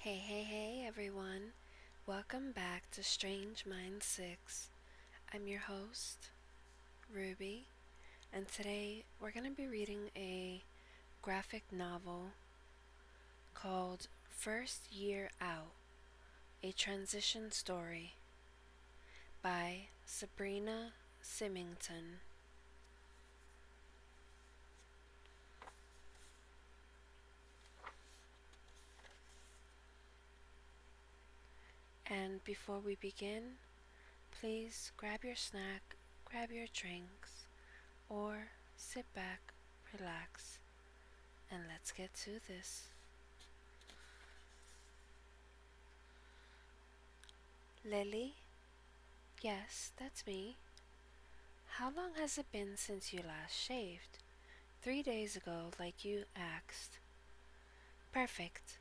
Hey everyone. Welcome back to Strange Mind 6. I'm your host, Ruby, and today we're going to be reading a graphic novel called First Year Out, a Transition Story by Sabrina Symington. And before we begin, please grab your snack, grab your drinks, or sit back, relax, and let's get to this. Lily? Yes, that's me. How long has it been since you last shaved? 3 days ago, like you asked. Perfect.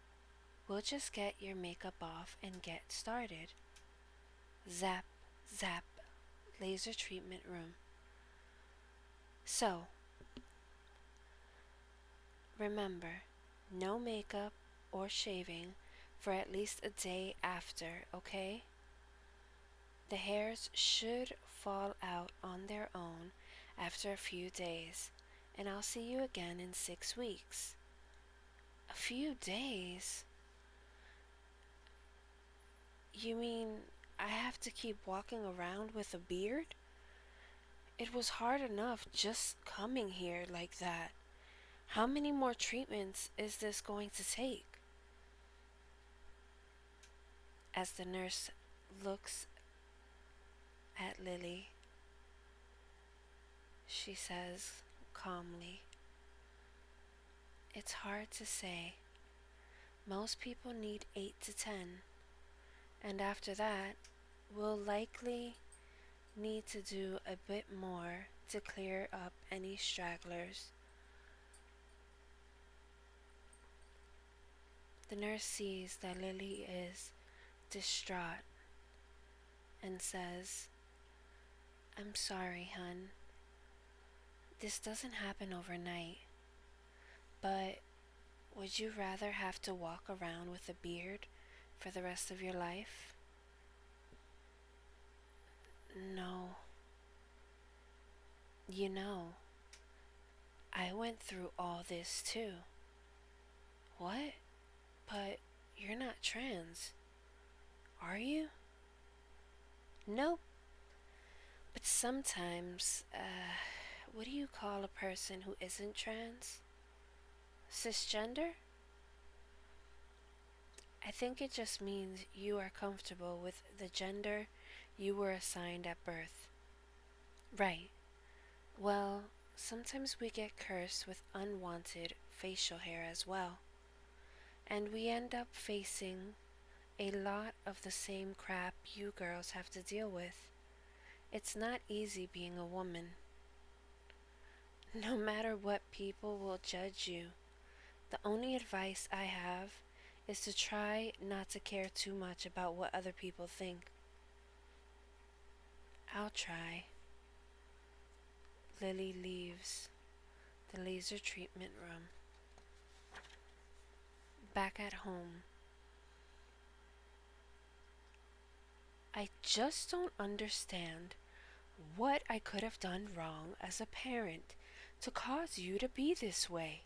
We'll just get your makeup off and get started. Zap, zap, laser treatment room. So, remember, no makeup or shaving for at least a day after, okay? The hairs should fall out on their own after a few days, and I'll see you again in 6 weeks. A few days? You mean I have to keep walking around with a beard? It was hard enough just coming here like that. How many more treatments is this going to take? As the nurse looks at Lily, she says calmly, "It's hard to say. Most people need 8 to 10, and after that, we'll likely need to do a bit more to clear up any stragglers." The nurse sees that Lily is distraught and says, "I'm sorry, hun. This doesn't happen overnight, but would you rather have to walk around with a beard for the rest of your life?" No. You know, I went through all this too. What? But you're not trans, are you? Nope. But sometimes, what do you call a person who isn't trans? Cisgender? I think it just means you are comfortable with the gender you were assigned at birth. Right. Well, sometimes we get cursed with unwanted facial hair as well, and we end up facing a lot of the same crap you girls have to deal with. It's not easy being a woman. No matter what, people will judge you. The only advice I have is to try not to care too much about what other people think. I'll try. Lily leaves the laser treatment room. Back at home, I just don't understand what I could have done wrong as a parent to cause you to be this way.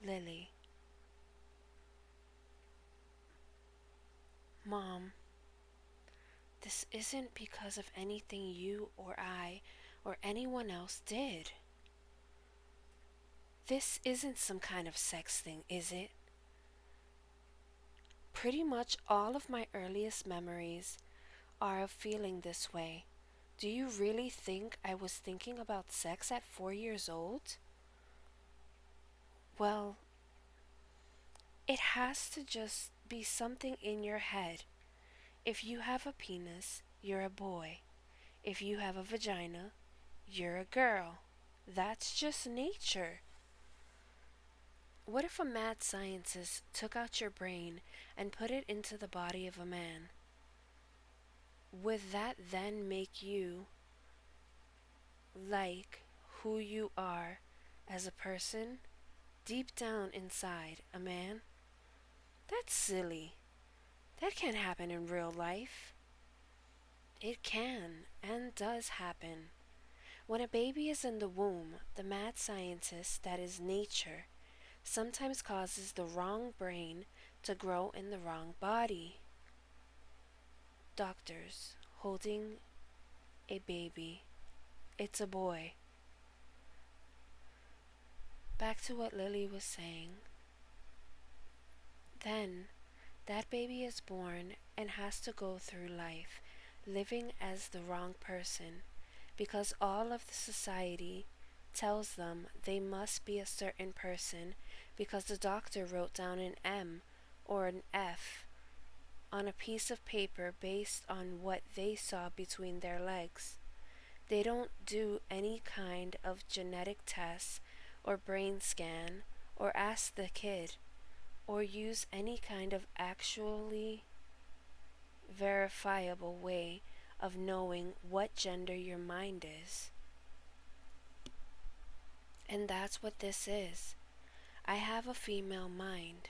Lily. Mom, this isn't because of anything you or I or anyone else did. This isn't some kind of sex thing, is it? Pretty much all of my earliest memories are of feeling this way. Do you really think I was thinking about sex at 4 years old? Well, it has to just be something in your head. If you have a penis, you're a boy. If you have a vagina, you're a girl. That's just nature. What if a mad scientist took out your brain and put it into the body of a man? Would that then make you like who you are as a person, deep down inside, a man? That's silly. That can't happen in real life. It can and does happen. When a baby is in the womb, the mad scientist that is nature sometimes causes the wrong brain to grow in the wrong body. Doctors holding a baby. It's a boy. Back to what Lily was saying. Then, that baby is born and has to go through life living as the wrong person because all of the society tells them they must be a certain person because the doctor wrote down an M or an F on a piece of paper based on what they saw between their legs. They don't do any kind of genetic test or brain scan or ask the kid or use any kind of actually verifiable way of knowing what gender your mind is. And that's what this is. I have a female mind,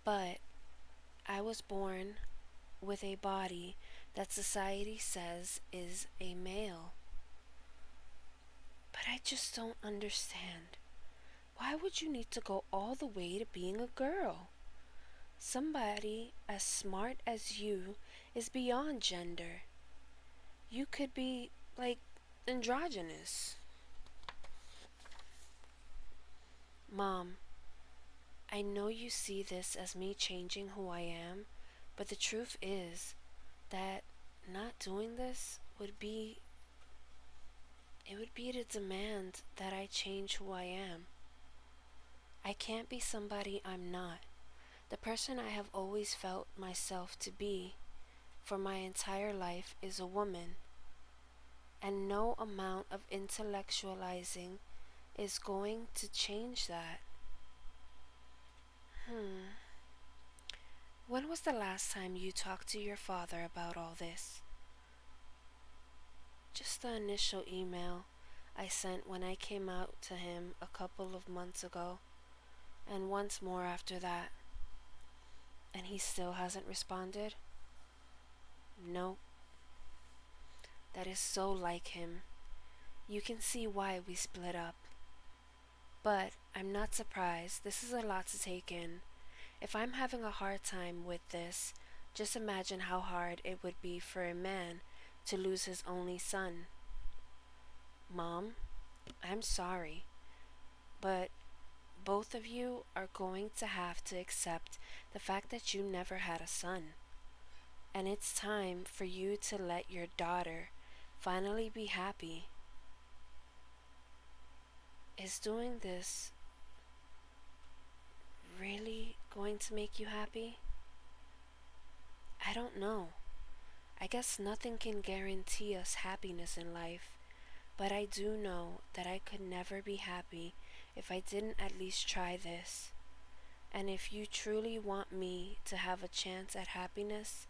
but I was born with a body that society says is a male. But I just don't understand. Why would you need to go all the way to being a girl? Somebody as smart as you is beyond gender. You could be, like, androgynous. Mom, I know you see this as me changing who I am, but the truth is that not doing this would be to demand that I change who I am. I can't be somebody I'm not. The person I have always felt myself to be for my entire life is a woman, and no amount of intellectualizing is going to change that. When was the last time you talked to your father about all this? Just the initial email I sent when I came out to him a couple of months ago, and once more after that. And he still hasn't responded? No. That is so like him. You can see why we split up. But I'm not surprised. This is a lot to take in. If I'm having a hard time with this, just imagine how hard it would be for a man to lose his only son. Mom, I'm sorry, but both of you are going to have to accept the fact that you never had a son. And it's time for you to let your daughter finally be happy. Is doing this really going to make you happy? I don't know. I guess nothing can guarantee us happiness in life, but I do know that I could never be happy if I didn't at least try this. And if you truly want me to have a chance at happiness,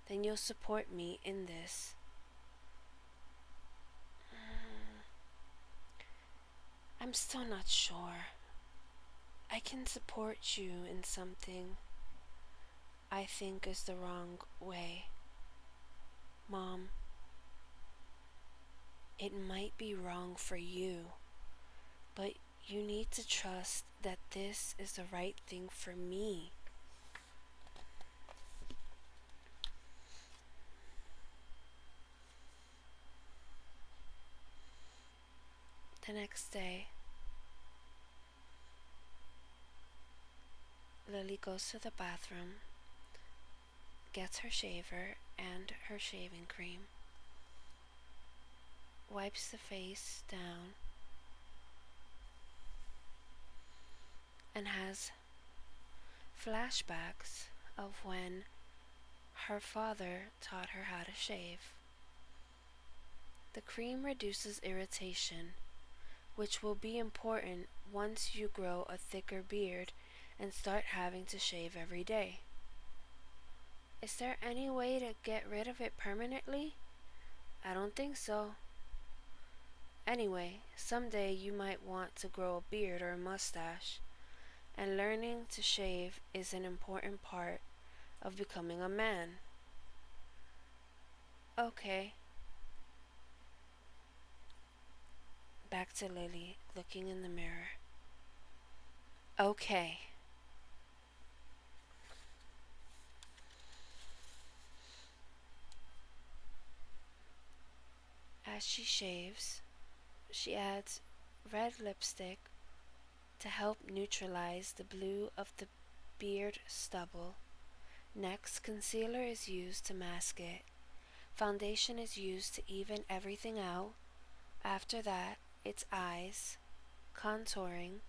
then you'll support me in this. I'm still not sure. I can support you in something I think is the wrong way. Mom, it might be wrong for you, but you need to trust that this is the right thing for me. The next day, Lily goes to the bathroom, gets her shaver and her shaving cream, wipes the face down, and has flashbacks of when her father taught her how to shave. The cream reduces irritation, which will be important once you grow a thicker beard and start having to shave every day. Is there any way to get rid of it permanently? I don't think so. Anyway, someday you might want to grow a beard or a mustache, and learning to shave is an important part of becoming a man. Okay, back to Lily, looking in the mirror. Okay. As she shaves, she adds red lipstick to help neutralize the blue of the beard stubble. Next, concealer is used to mask it. Foundation is used to even everything out. After that, it's eyes, contouring,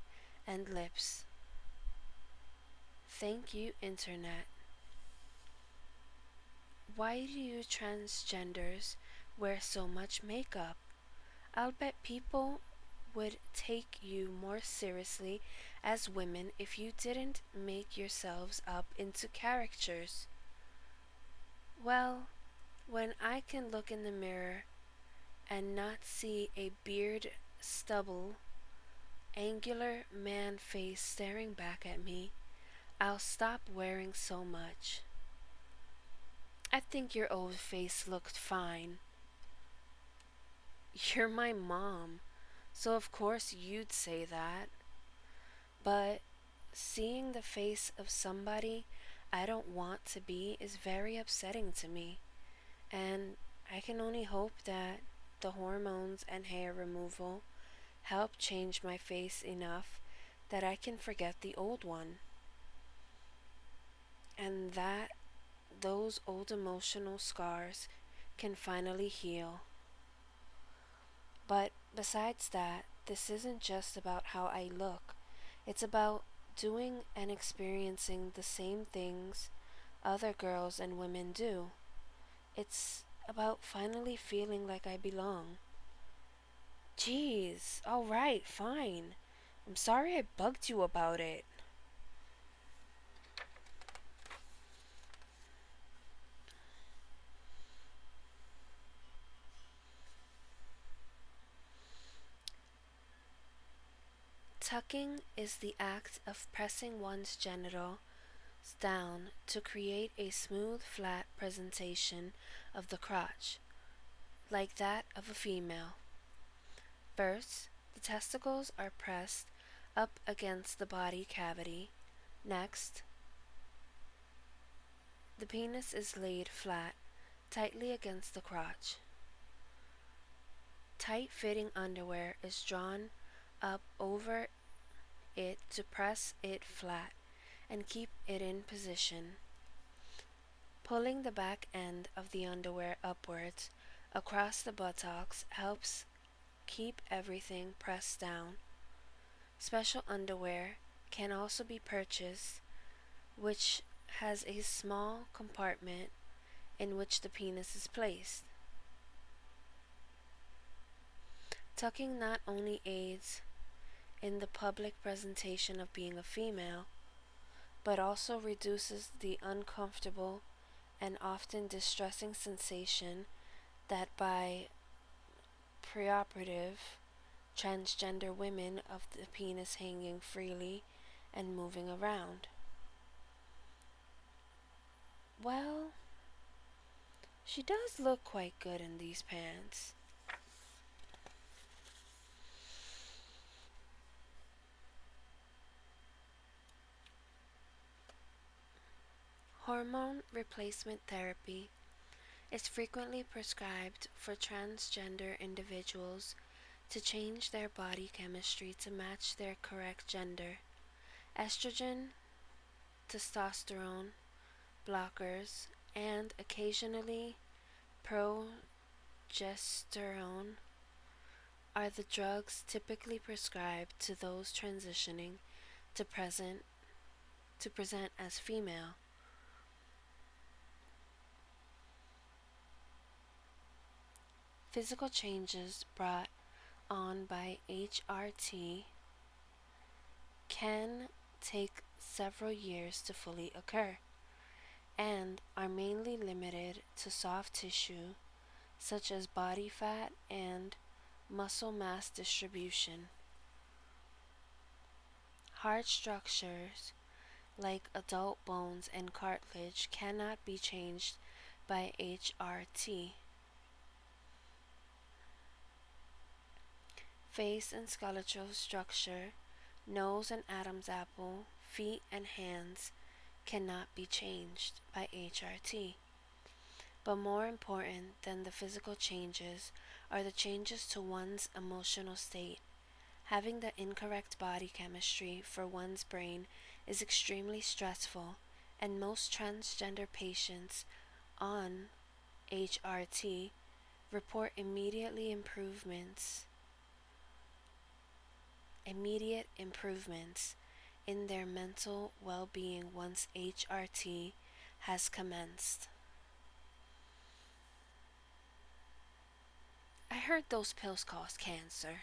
and lips. Thank you, Internet. Why do you transgenders wear so much makeup? I'll bet people would take you more seriously as women if you didn't make yourselves up into characters. Well, when I can look in the mirror and not see a beard stubble, angular man face staring back at me, I'll stop wearing so much. I think your old face looked fine. You're my mom, so of course you'd say that. But seeing the face of somebody I don't want to be is very upsetting to me, and I can only hope that the hormones and hair removal help change my face enough that I can forget the old one, and that those old emotional scars can finally heal. But besides that, this isn't just about how I look. It's about doing and experiencing the same things other girls and women do. It's about finally feeling like I belong. Jeez, alright, fine. I'm sorry I bugged you about it. Tucking is the act of pressing one's genitals down to create a smooth, flat presentation of the crotch, like that of a female. First, the testicles are pressed up against the body cavity. Next, the penis is laid flat, tightly against the crotch. Tight-fitting underwear is drawn up over it to press it flat and keep it in position. Pulling the back end of the underwear upwards across the buttocks helps keep everything pressed down. Special underwear can also be purchased, which has a small compartment in which the penis is placed. Tucking not only aids in the public presentation of being a female, but also reduces the uncomfortable and often distressing sensation that by preoperative transgender women of the penis hanging freely and moving around. Well, she does look quite good in these pants. Hormone replacement therapy is frequently prescribed for transgender individuals to change their body chemistry to match their correct gender. Estrogen, testosterone, blockers, and occasionally progesterone are the drugs typically prescribed to those transitioning to present as female. Physical changes brought on by HRT can take several years to fully occur and are mainly limited to soft tissue such as body fat and muscle mass distribution. Hard structures like adult bones and cartilage cannot be changed by HRT. Face and skeletal structure, nose and Adam's apple, feet and hands cannot be changed by HRT. But more important than the physical changes are the changes to one's emotional state. Having the incorrect body chemistry for one's brain is extremely stressful, and most transgender patients on HRT report immediate improvements in their mental well-being once HRT has commenced. I heard those pills cause cancer.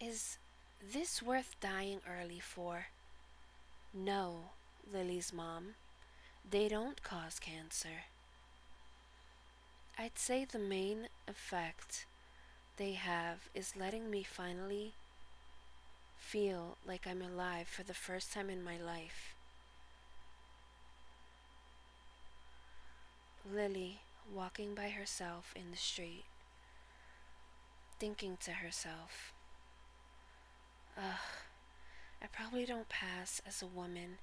Is this worth dying early for? No, Lily's mom. They don't cause cancer. I'd say the main effect they have is letting me finally feel like I'm alive for the first time in my life. Lily, walking by herself in the street, thinking to herself, ugh, I probably don't pass as a woman.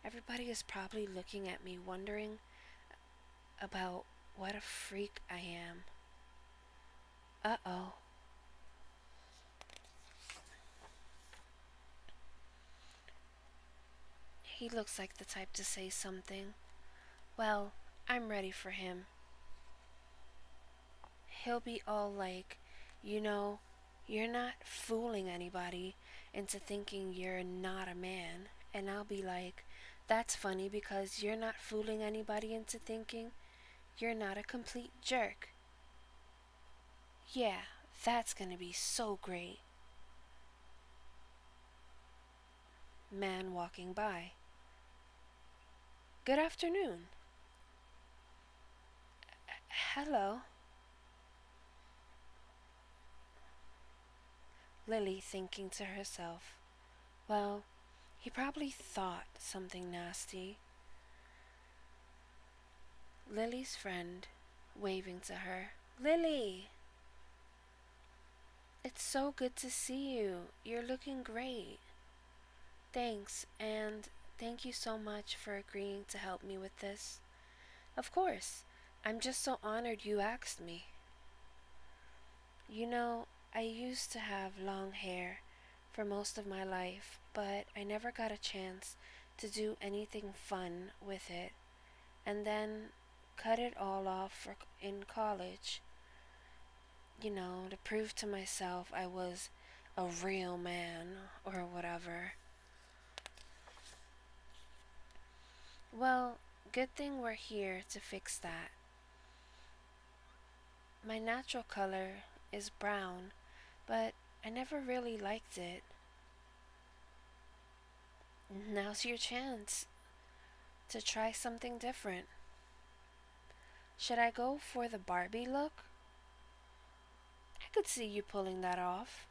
Everybody is probably looking at me wondering about what a freak I am. Uh-oh. He looks like the type to say something. Well, I'm ready for him. He'll be all like, you know, you're not fooling anybody into thinking you're not a man. And I'll be like, that's funny because you're not fooling anybody into thinking you're not a complete jerk. Yeah, that's gonna be so great. Man walking by. Good afternoon. Hello. Lily thinking to herself, well, he probably thought something nasty. Lily's friend waving to her. Lily! It's so good to see you. You're looking great. Thanks, and thank you so much for agreeing to help me with this. Of course. I'm just so honored you asked me. You know, I used to have long hair for most of my life, but I never got a chance to do anything fun with it, and then cut it all off in college. You know, to prove to myself I was a real man or whatever. Well, good thing we're here to fix that. My natural color is brown, but I never really liked it. Now's your chance to try something different. Should I go for the Barbie look? I could see you pulling that off.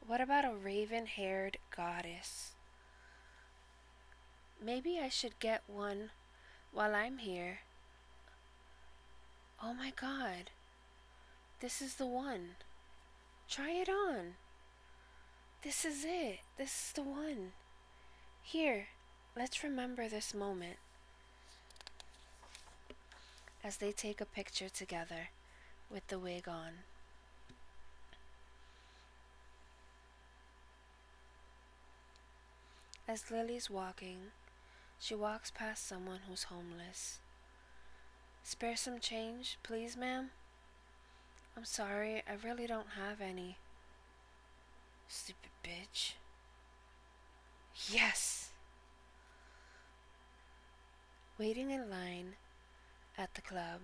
What about a raven-haired goddess? Maybe I should get one while I'm here. Oh my god, this is the one. Try it on. This is it. This is the one. Here, let's remember this moment. As they take a picture together with the wig on. As Lily's walking, she walks past someone who's homeless. Spare some change, please, ma'am? I'm sorry, I really don't have any. Stupid bitch. Yes! Waiting in line at the club.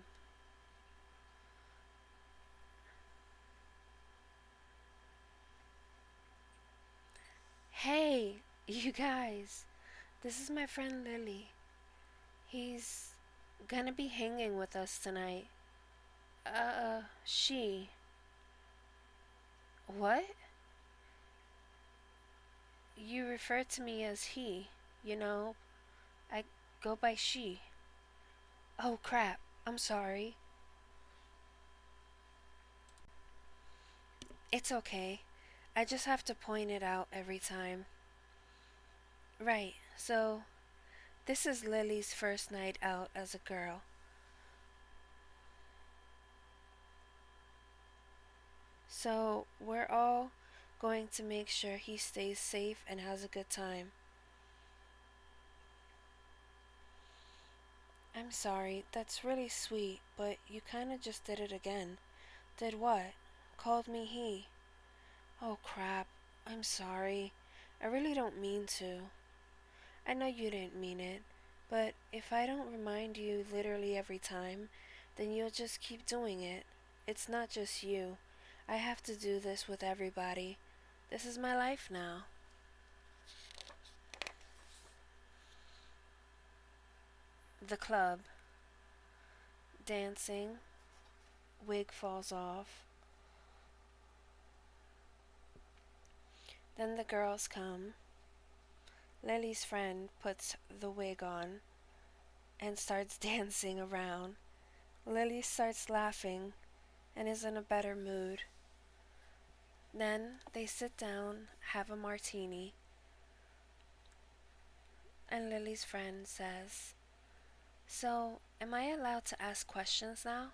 Hey, you guys. This is my friend Lily. He's gonna be hanging with us tonight. She. What? You refer to me as he, you know. I go by she. Oh crap, I'm sorry. It's okay. I just have to point it out every time. Right, so this is Lily's first night out as a girl. So we're all going to make sure he stays safe and has a good time. I'm sorry, that's really sweet, but you kinda just did it again. Did what? Called me he. Oh crap, I'm sorry. I really don't mean to. I know you didn't mean it, but if I don't remind you literally every time, then you'll just keep doing it. It's not just you. I have to do this with everybody. This is my life now. The club. Dancing. Wig falls off. Then the girls come. Lily's friend puts the wig on and starts dancing around. Lily starts laughing and is in a better mood. Then they sit down, have a martini, and Lily's friend says, "So, am I allowed to ask questions now?"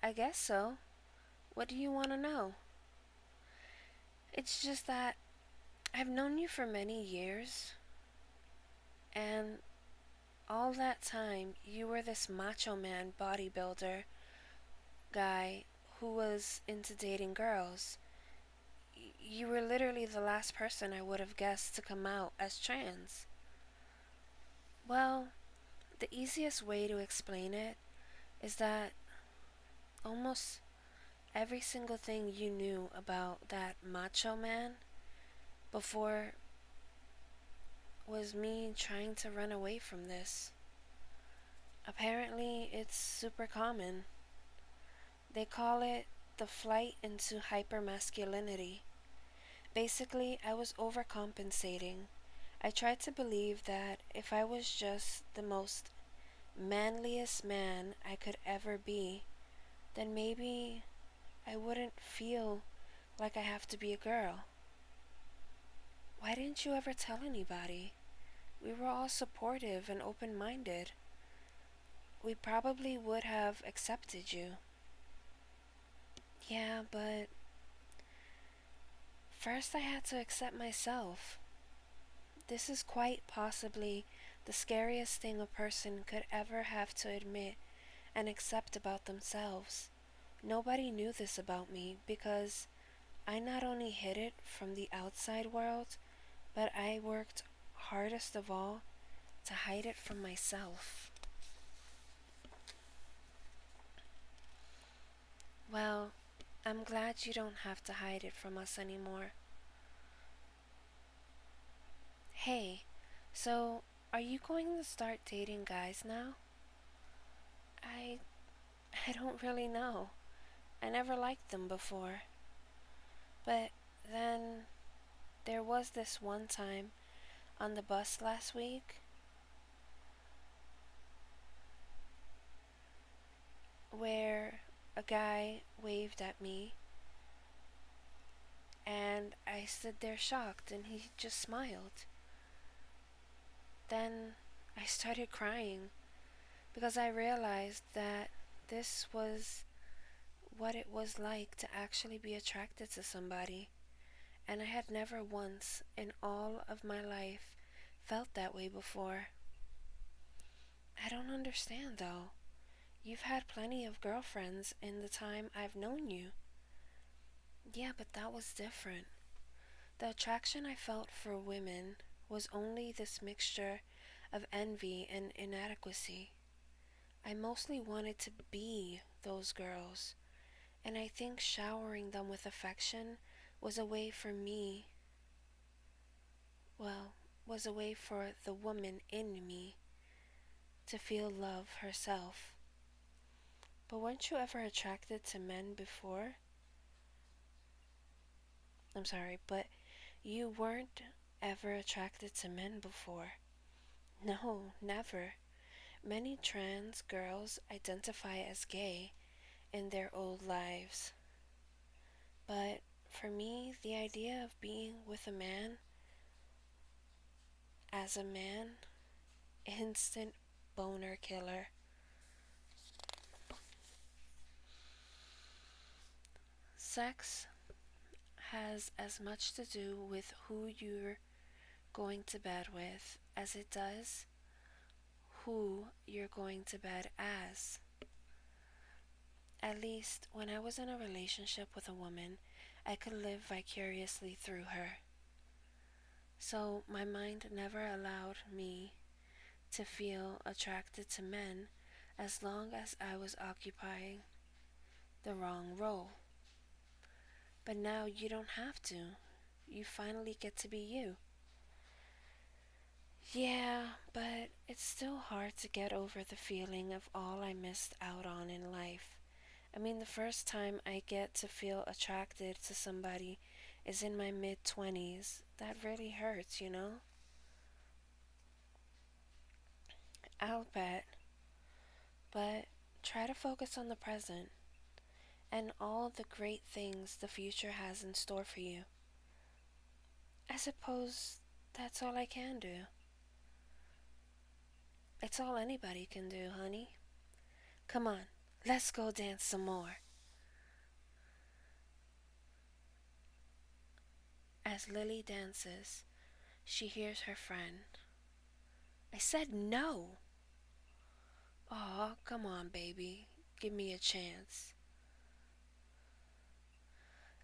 "I guess so. What do you want to know?" "It's just that I've known you for many years, and all that time you were this macho man bodybuilder guy who was into dating girls. You were literally the last person I would have guessed to come out as trans." "Well, the easiest way to explain it is that almost every single thing you knew about that macho man before was me trying to run away from this. Apparently, it's super common. They call it the flight into hypermasculinity. Basically, I was overcompensating. I tried to believe that if I was just the most manliest man I could ever be, then maybe I wouldn't feel like I have to be a girl. Why didn't you ever tell anybody? We were all supportive and open-minded. We probably would have accepted you." "Yeah, but first I had to accept myself. This is quite possibly the scariest thing a person could ever have to admit and accept about themselves. Nobody knew this about me because I not only hid it from the outside world, but I worked hardest of all to hide it from myself." "Well, I'm glad you don't have to hide it from us anymore." "Hey, so are you going to start dating guys now?" I I don't really know. I never liked them before. But then there was this one time on the bus last week where a guy waved at me and I stood there shocked and he just smiled. Then I started crying because I realized that this was what it was like to actually be attracted to somebody. And I had never once in all of my life felt that way before. I don't understand though. You've had plenty of girlfriends in the time I've known you. Yeah, but that was different. The attraction I felt for women was only this mixture of envy and inadequacy. I mostly wanted to be those girls, and I think showering them with affection was a way for me, well, was a way for the woman in me to feel love herself. But weren't you ever attracted to men before? I'm sorry, but you weren't ever attracted to men before. No, never. Many trans girls identify as gay in their old lives. But for me, the idea of being with a man as a man, instant boner killer. Sex has as much to do with who you're going to bed with as it does who you're going to bed as. At least when I was in a relationship with a woman, I could live vicariously through her. So my mind never allowed me to feel attracted to men as long as I was occupying the wrong role. But now you don't have to. You finally get to be you. Yeah, but it's still hard to get over the feeling of all I missed out on in life. I mean, the first time I get to feel attracted to somebody is in my mid 20s. That really hurts, you know? I'll bet. But try to focus on the present and all the great things the future has in store for you. I suppose that's all I can do. It's all anybody can do, honey. Come on, let's go dance some more. As Lily dances, she hears her friend. I said no. Aw, come on, baby. Give me a chance.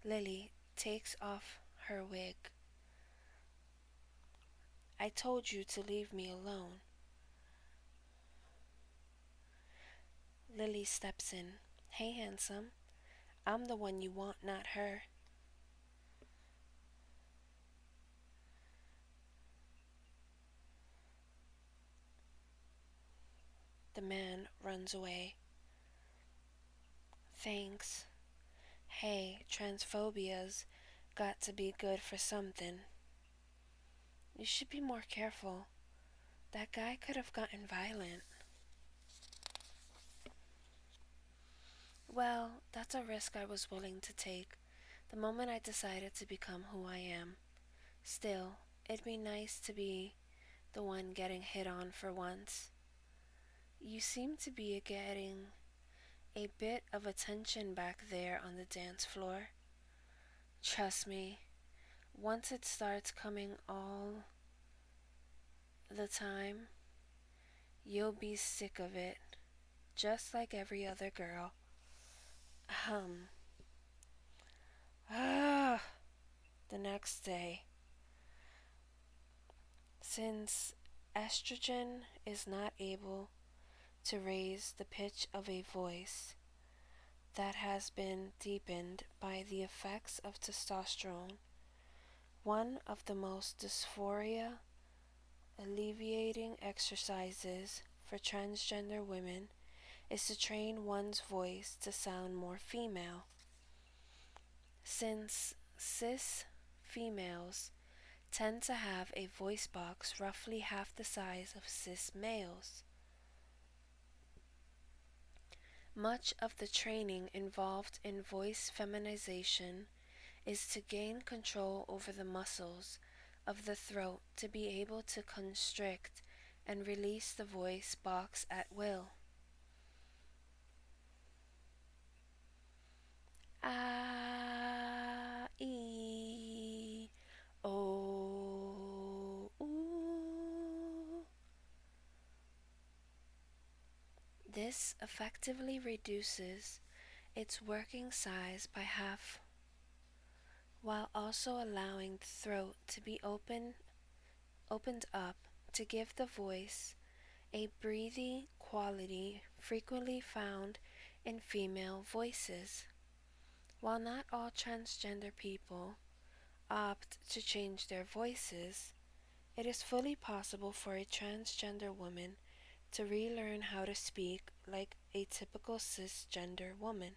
Lily takes off her wig. I told you to leave me alone. Lily steps in. Hey, handsome. I'm the one you want, not her. The man runs away. Thanks. Hey, transphobia's got to be good for something. You should be more careful. That guy could have gotten violent. Well, that's a risk I was willing to take the moment I decided to become who I am. Still, it'd be nice to be the one getting hit on for once. You seem to be getting a bit of attention back there on the dance floor. Trust me, once it starts coming all the time, you'll be sick of it, just like every other girl. Ahem. Ah, the next day. Since estrogen is not able to raise the pitch of a voice that has been deepened by the effects of testosterone, one of the most dysphoria alleviating exercises for transgender women is to train one's voice to sound more female. Since cis females tend to have a voice box roughly half the size of cis males, much of the training involved in voice feminization is to gain control over the muscles of the throat to be able to constrict and release the voice box at will. Ah, ee, oh, ooh. This effectively reduces its working size by half while also allowing the throat to be opened up to give the voice a breathy quality frequently found in female voices. While not all transgender people opt to change their voices, it is fully possible for a transgender woman to relearn how to speak like a typical cisgender woman,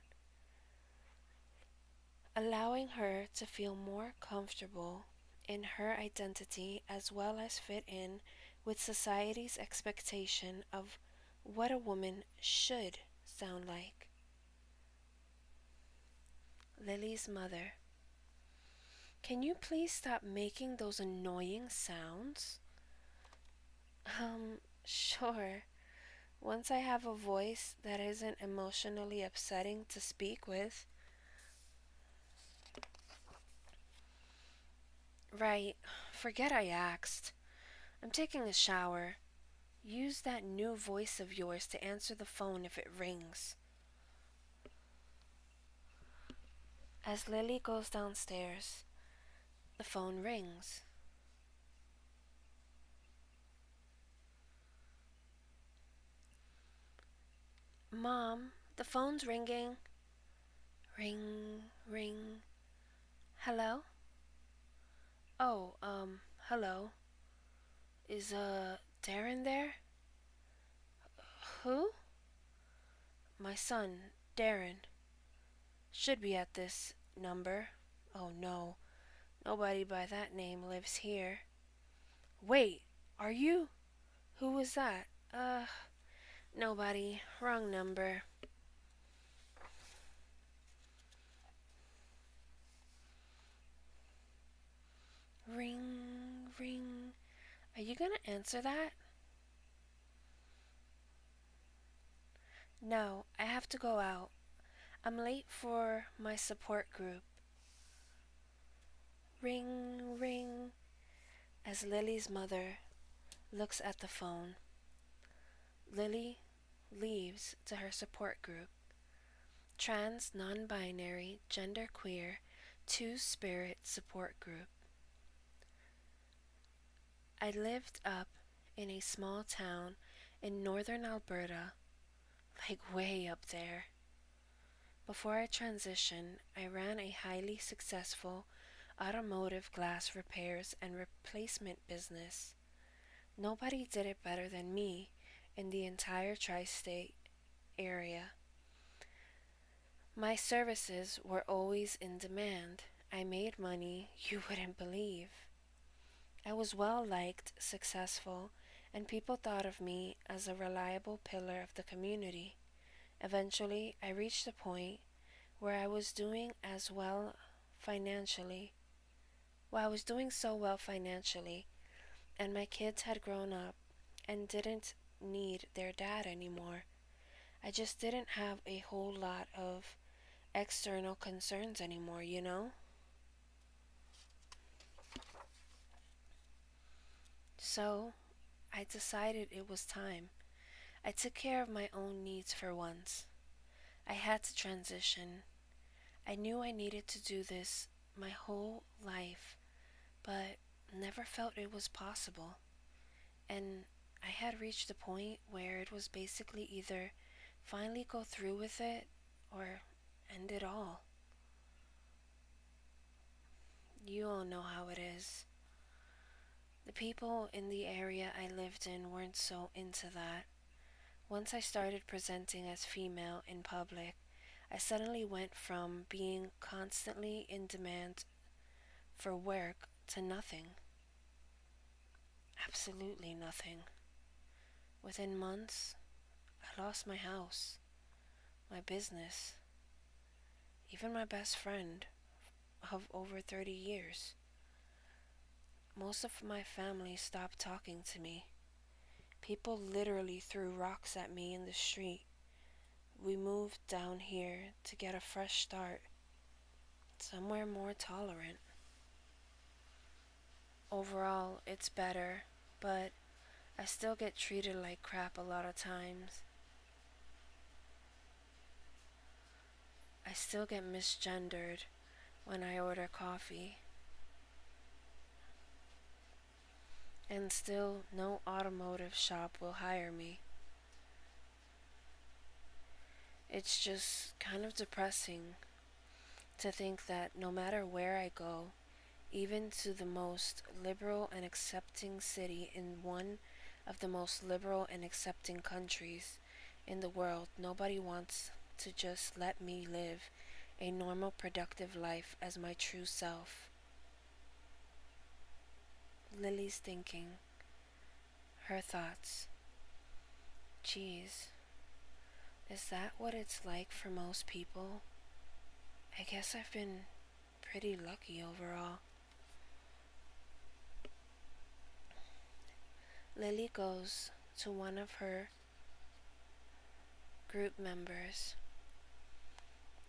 allowing her to feel more comfortable in her identity as well as fit in with society's expectation of what a woman should sound like. Lily's mother. Can you please stop making those annoying sounds? Sure. Once I have a voice that isn't emotionally upsetting to speak with. Right. Forget I asked. I'm taking a shower. Use that new voice of yours to answer the phone if it rings. As Lily goes downstairs, the phone rings. Mom, the phone's ringing. Ring, ring. Hello? Oh, hello. Is, Darren there? Who? My son, Darren. Should be at this number. Oh no, nobody by that name lives here. Wait, are you? Who was that? Nobody. Wrong number. Ring, ring. Are you gonna answer that? No, I have to go out. I'm late for my support group. Ring, ring. As Lily's mother looks at the phone, Lily leaves to her support group. Trans, non-binary, genderqueer, two-spirit support group. I lived up in a small town in northern Alberta, like way up there. Before I transitioned, I ran a highly successful automotive glass repairs and replacement business. Nobody did it better than me in the entire tri-state area. My services were always in demand. I made money you wouldn't believe. I was well liked, successful, and people thought of me as a reliable pillar of the community. Eventually, I reached a point where I was doing as well financially. Well, I was doing so well financially, and my kids had grown up and didn't need their dad anymore. I just didn't have a whole lot of external concerns anymore, you know? So, I decided it was time. I took care of my own needs for once. I had to transition. I knew I needed to do this my whole life, but never felt it was possible. And I had reached a point where it was basically either finally go through with it or end it all. You all know how it is. The people in the area I lived in weren't so into that. Once I started presenting as female in public, I suddenly went from being constantly in demand for work to nothing. Absolutely nothing. Within months, I lost my house, my business, even my best friend of over 30 years. Most of my family stopped talking to me. People literally threw rocks at me in the street. We moved down here to get a fresh start, somewhere more tolerant. Overall, it's better, but I still get treated like crap a lot of times. I still get misgendered when I order coffee. And still, no automotive shop will hire me. It's just kind of depressing to think that no matter where I go, even to the most liberal and accepting city in one of the most liberal and accepting countries in the world, nobody wants to just let me live a normal, productive life as my true self. Lily's thinking, her thoughts. Geez, is that what it's like for most people? I guess I've been pretty lucky overall. Lily goes to one of her group members.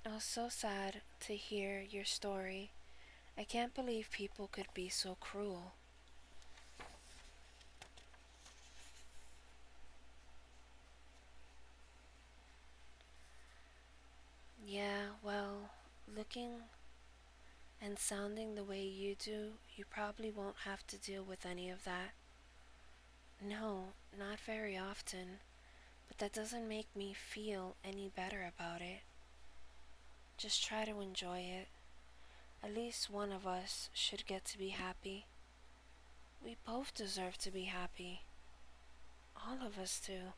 I was so sad to hear your story. I can't believe people could be so cruel. Yeah, well, looking and sounding the way you do, you probably won't have to deal with any of that. No, not very often, but that doesn't make me feel any better about it. Just try to enjoy it. At least one of us should get to be happy. We both deserve to be happy. All of us do.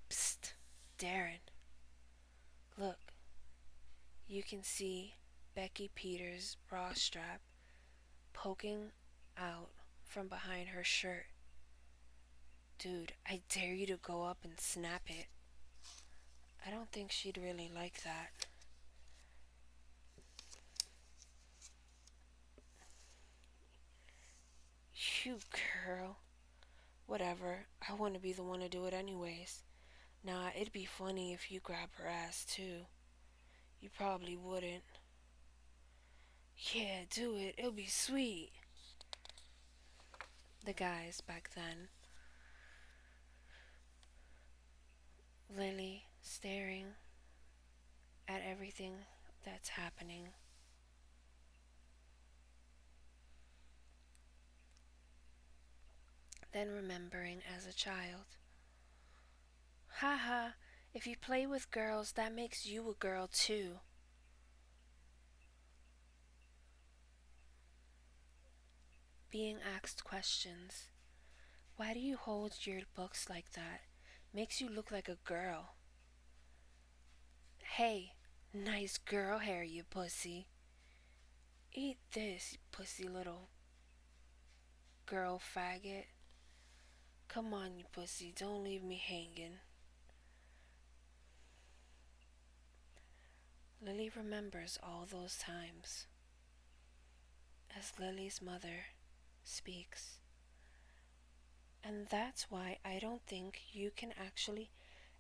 Psst, Darren. Look, you can see Becky Peters' bra strap poking out from behind her shirt. Dude, I dare you to go up and snap it. I don't think she'd really like that. You girl. Whatever, I want to be the one to do it anyways. Nah, it'd be funny if you grab her ass too. You probably wouldn't. Yeah, do it. It'll be sweet. The guys back then. Lily staring at everything that's happening. Then remembering as a child. Haha, if you play with girls, that makes you a girl too. Being asked questions. Why do you hold your books like that? Makes you look like a girl. Hey, nice girl hair, you pussy. Eat this, you pussy little girl faggot. Come on, you pussy, don't leave me hanging. Lily remembers all those times. As Lily's mother speaks. And that's why I don't think you can actually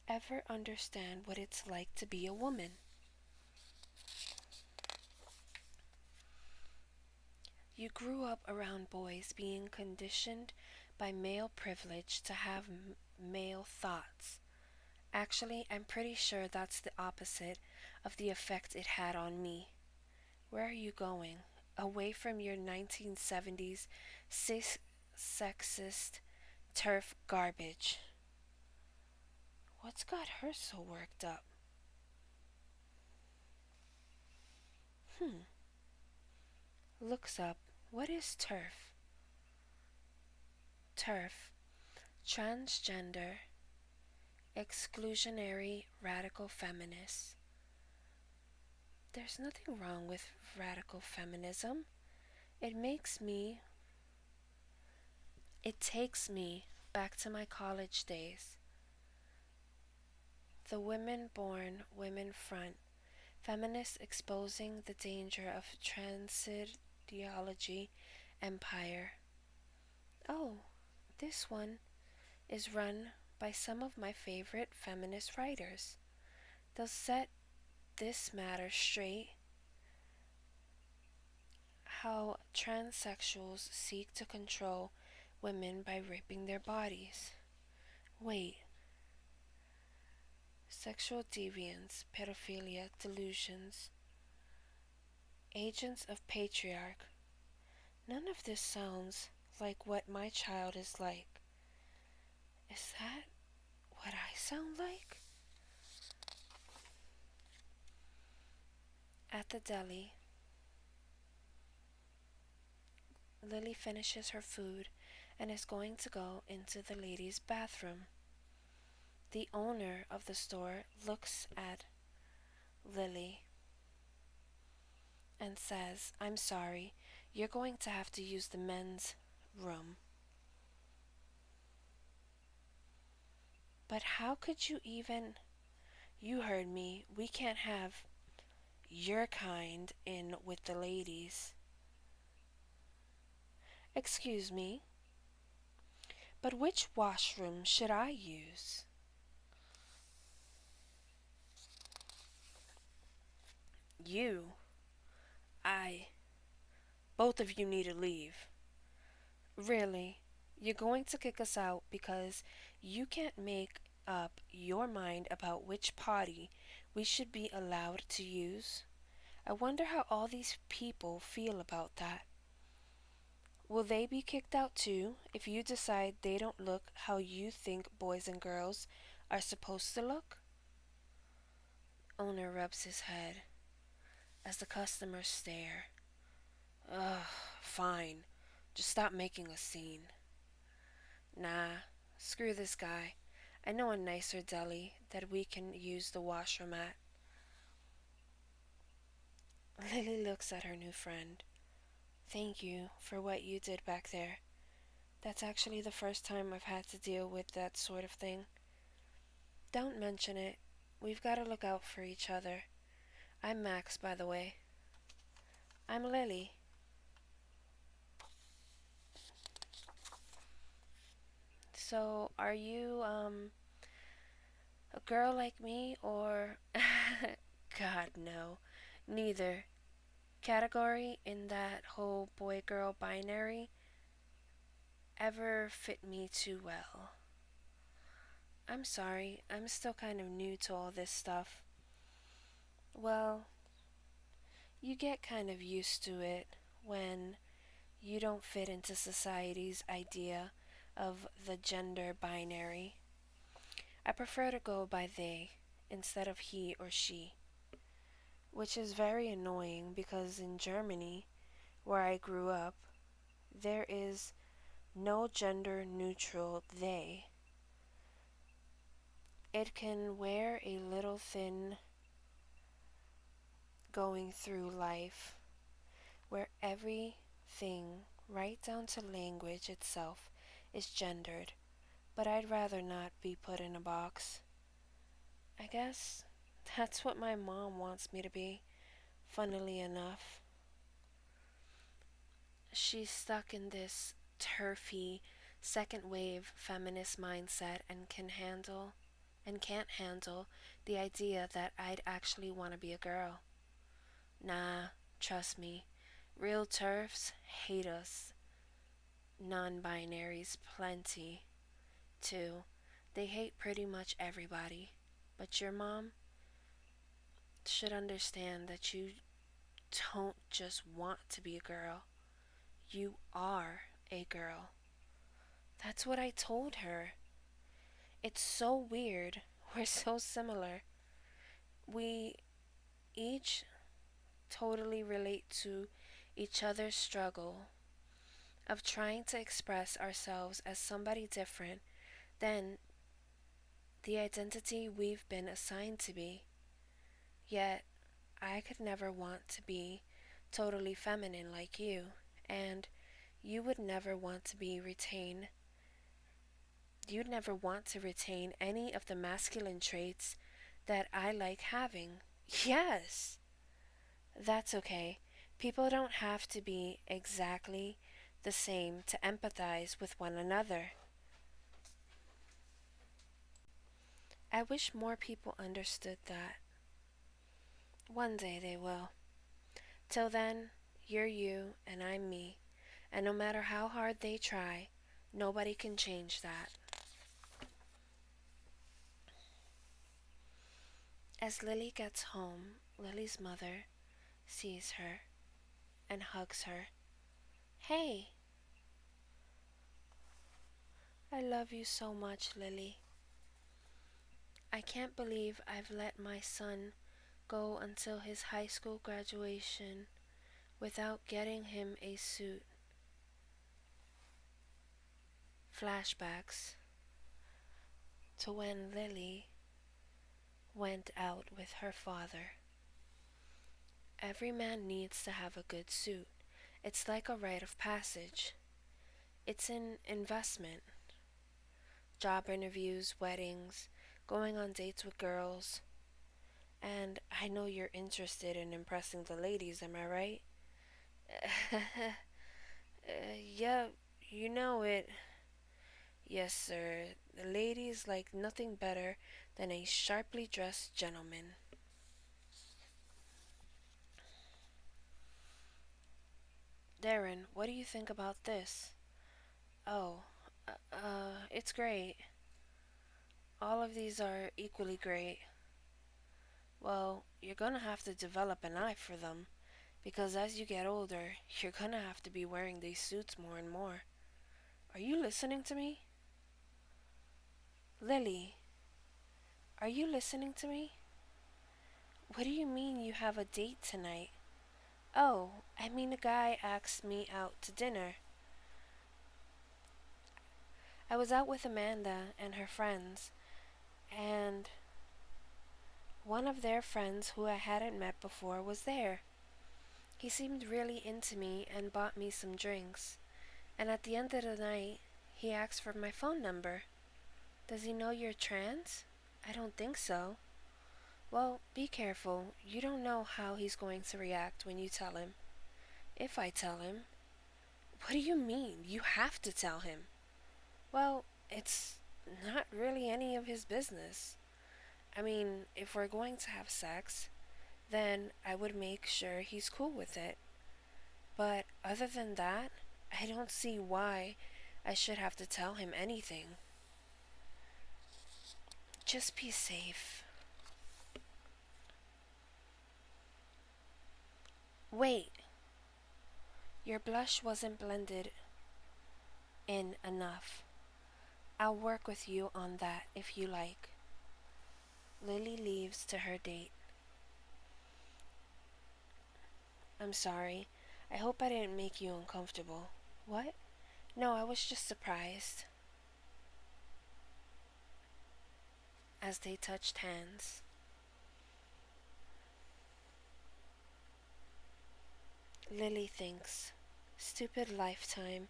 ever understand what it's like to be a woman. You grew up around boys being conditioned by male privilege to have male thoughts. Actually, I'm pretty sure that's the opposite of the effect it had on me. Where are you going? Away from your 1970s sexist turf garbage. What's got her so worked up? Looks up. What is turf? Turf. Transgender. Exclusionary radical feminists. There's nothing wrong with radical feminism. It makes me. It takes me back to my college days. The Women Born Women Front. Feminists exposing the danger of transideology empire. Oh, this one is run by some of my favorite feminist writers. They'll set this matter straight. How transsexuals seek to control women by raping their bodies. Wait. Sexual deviance, pedophilia, delusions. Agents of patriarch. None of this sounds like what my child is like. Is that what I sound like? At the deli, Lily finishes her food and is going to go into the ladies' bathroom. The owner of the store looks at Lily. and says, "I'm sorry, you're going to have to use the men's room." But how could you even? You heard me. We can't have your kind in with the ladies. Excuse me, but which washroom should I use? You, I, both of you need to leave. Really? You're going to kick us out because you can't make up your mind about which potty we should be allowed to use? I wonder how all these people feel about that. Will they be kicked out too if you decide they don't look how you think boys and girls are supposed to look? Owner rubs his head as the customers stare. Ugh, fine. Just stop making a scene. Nah, screw this guy. I know a nicer deli that we can use the washroom at. Lily looks at her new friend. Thank you for what you did back there. That's actually the first time I've had to deal with that sort of thing. Don't mention it. We've got to look out for each other. I'm Max, by the way. I'm Lily. So, are you, a girl like me, or. God, no. Neither. Category in that whole boy girl binary ever fit me too well. I'm sorry, I'm still kind of new to all this stuff. Well, you get kind of used to it when you don't fit into society's idea of the gender binary. I prefer to go by they instead of he or she, which is very annoying because in Germany, where I grew up, there is no gender neutral they. It can wear a little thin going through life where everything, right down to language itself, is gendered, but I'd rather not be put in a box. I guess that's what my mom wants me to be, funnily enough. She's stuck in this turfy second wave feminist mindset and can't handle the idea that I'd actually want to be a girl. Nah, trust me. Real turfs hate us. Non binaries, plenty, too. They hate pretty much everybody. But your mom should understand that you don't just want to be a girl. You are a girl. That's what I told her. It's so weird. We're so similar. We each totally relate to each other's struggle of trying to express ourselves as somebody different than the identity we've been assigned to be. Yet, I could never want to be totally feminine like you, and you would never want to be retain you'd never want to retain any of the masculine traits that I like having. Yes, that's okay. People don't have to be exactly the same to empathize with one another. I wish more people understood that. One day they will. Till then, you're you and I'm me, and no matter how hard they try, nobody can change that. As Lily gets home, Lily's mother sees her and hugs her. Hey, I love you so much, Lily. I can't believe I've let my son go until his high school graduation without getting him a suit. Flashbacks to when Lily went out with her father. Every man needs to have a good suit. It's like a rite of passage. It's an investment. Job interviews, weddings, going on dates with girls. And I know you're interested in impressing the ladies, am I right? Yeah, you know it. Yes, sir. The ladies like nothing better than a sharply dressed gentleman. Darren, what do you think about this? Oh, it's great. All of these are equally great. Well, you're gonna have to develop an eye for them, because as you get older, you're gonna have to be wearing these suits more and more. Are you listening to me? Lily, are you listening to me? What do you mean you have a date tonight? Oh, I mean a guy asked me out to dinner. I was out with Amanda and her friends, and one of their friends who I hadn't met before was there. He seemed really into me and bought me some drinks. And at the end of the night, he asked for my phone number. Does he know you're trans? I don't think so. Well, be careful. You don't know how he's going to react when you tell him. If I tell him. What do you mean? You have to tell him. Well, it's not really any of his business. I mean, if we're going to have sex, then I would make sure he's cool with it. But other than that, I don't see why I should have to tell him anything. Just be safe. Wait, your blush wasn't blended in enough. I'll work with you on that if you like. Lily leaves to her date. I'm sorry. I hope I didn't make you uncomfortable. What? No, I was just surprised. As they touched hands. Lily thinks, stupid lifetime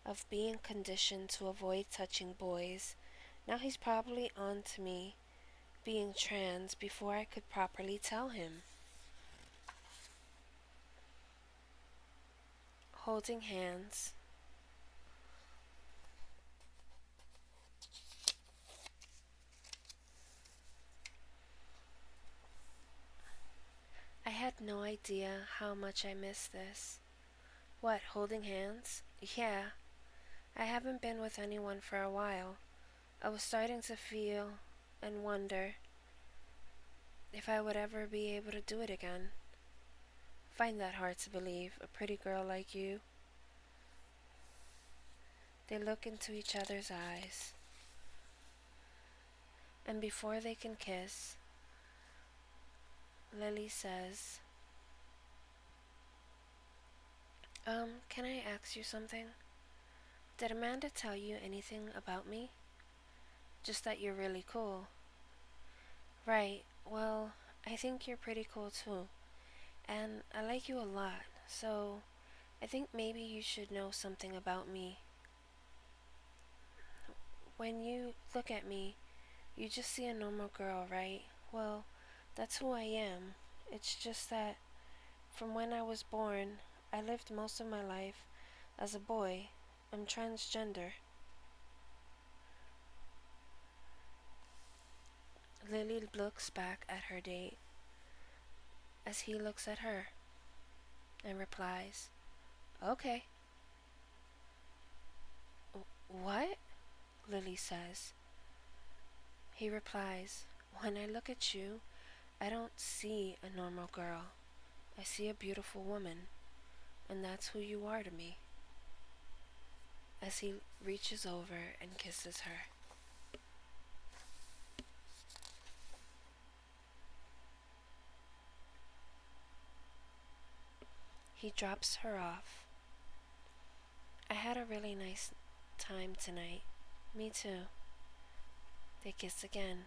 of being conditioned to avoid touching boys. Now he's probably on to me being trans before I could properly tell him. Holding hands. I had no idea how much I missed this. What, holding hands? Yeah, I haven't been with anyone for a while. I was starting to feel and wonder if I would ever be able to do it again. Find that hard to believe, a pretty girl like you. They look into each other's eyes, and before they can kiss, Lily says, can I ask you something? Did Amanda tell you anything about me? Just that you're really cool. Right, well, I think you're pretty cool too. And I like you a lot, so I think maybe you should know something about me. When you look at me, you just see a normal girl, right? Well, that's who I am. It's just that from when I was born, I lived most of my life as a boy. I'm transgender. Lily looks back at her date as he looks at her and replies, Okay. What? Lily says. He replies, When I look at you, I don't see a normal girl. I see a beautiful woman, and that's who you are to me. As he reaches over and kisses her. He drops her off. I had a really nice time tonight. Me too. They kiss again.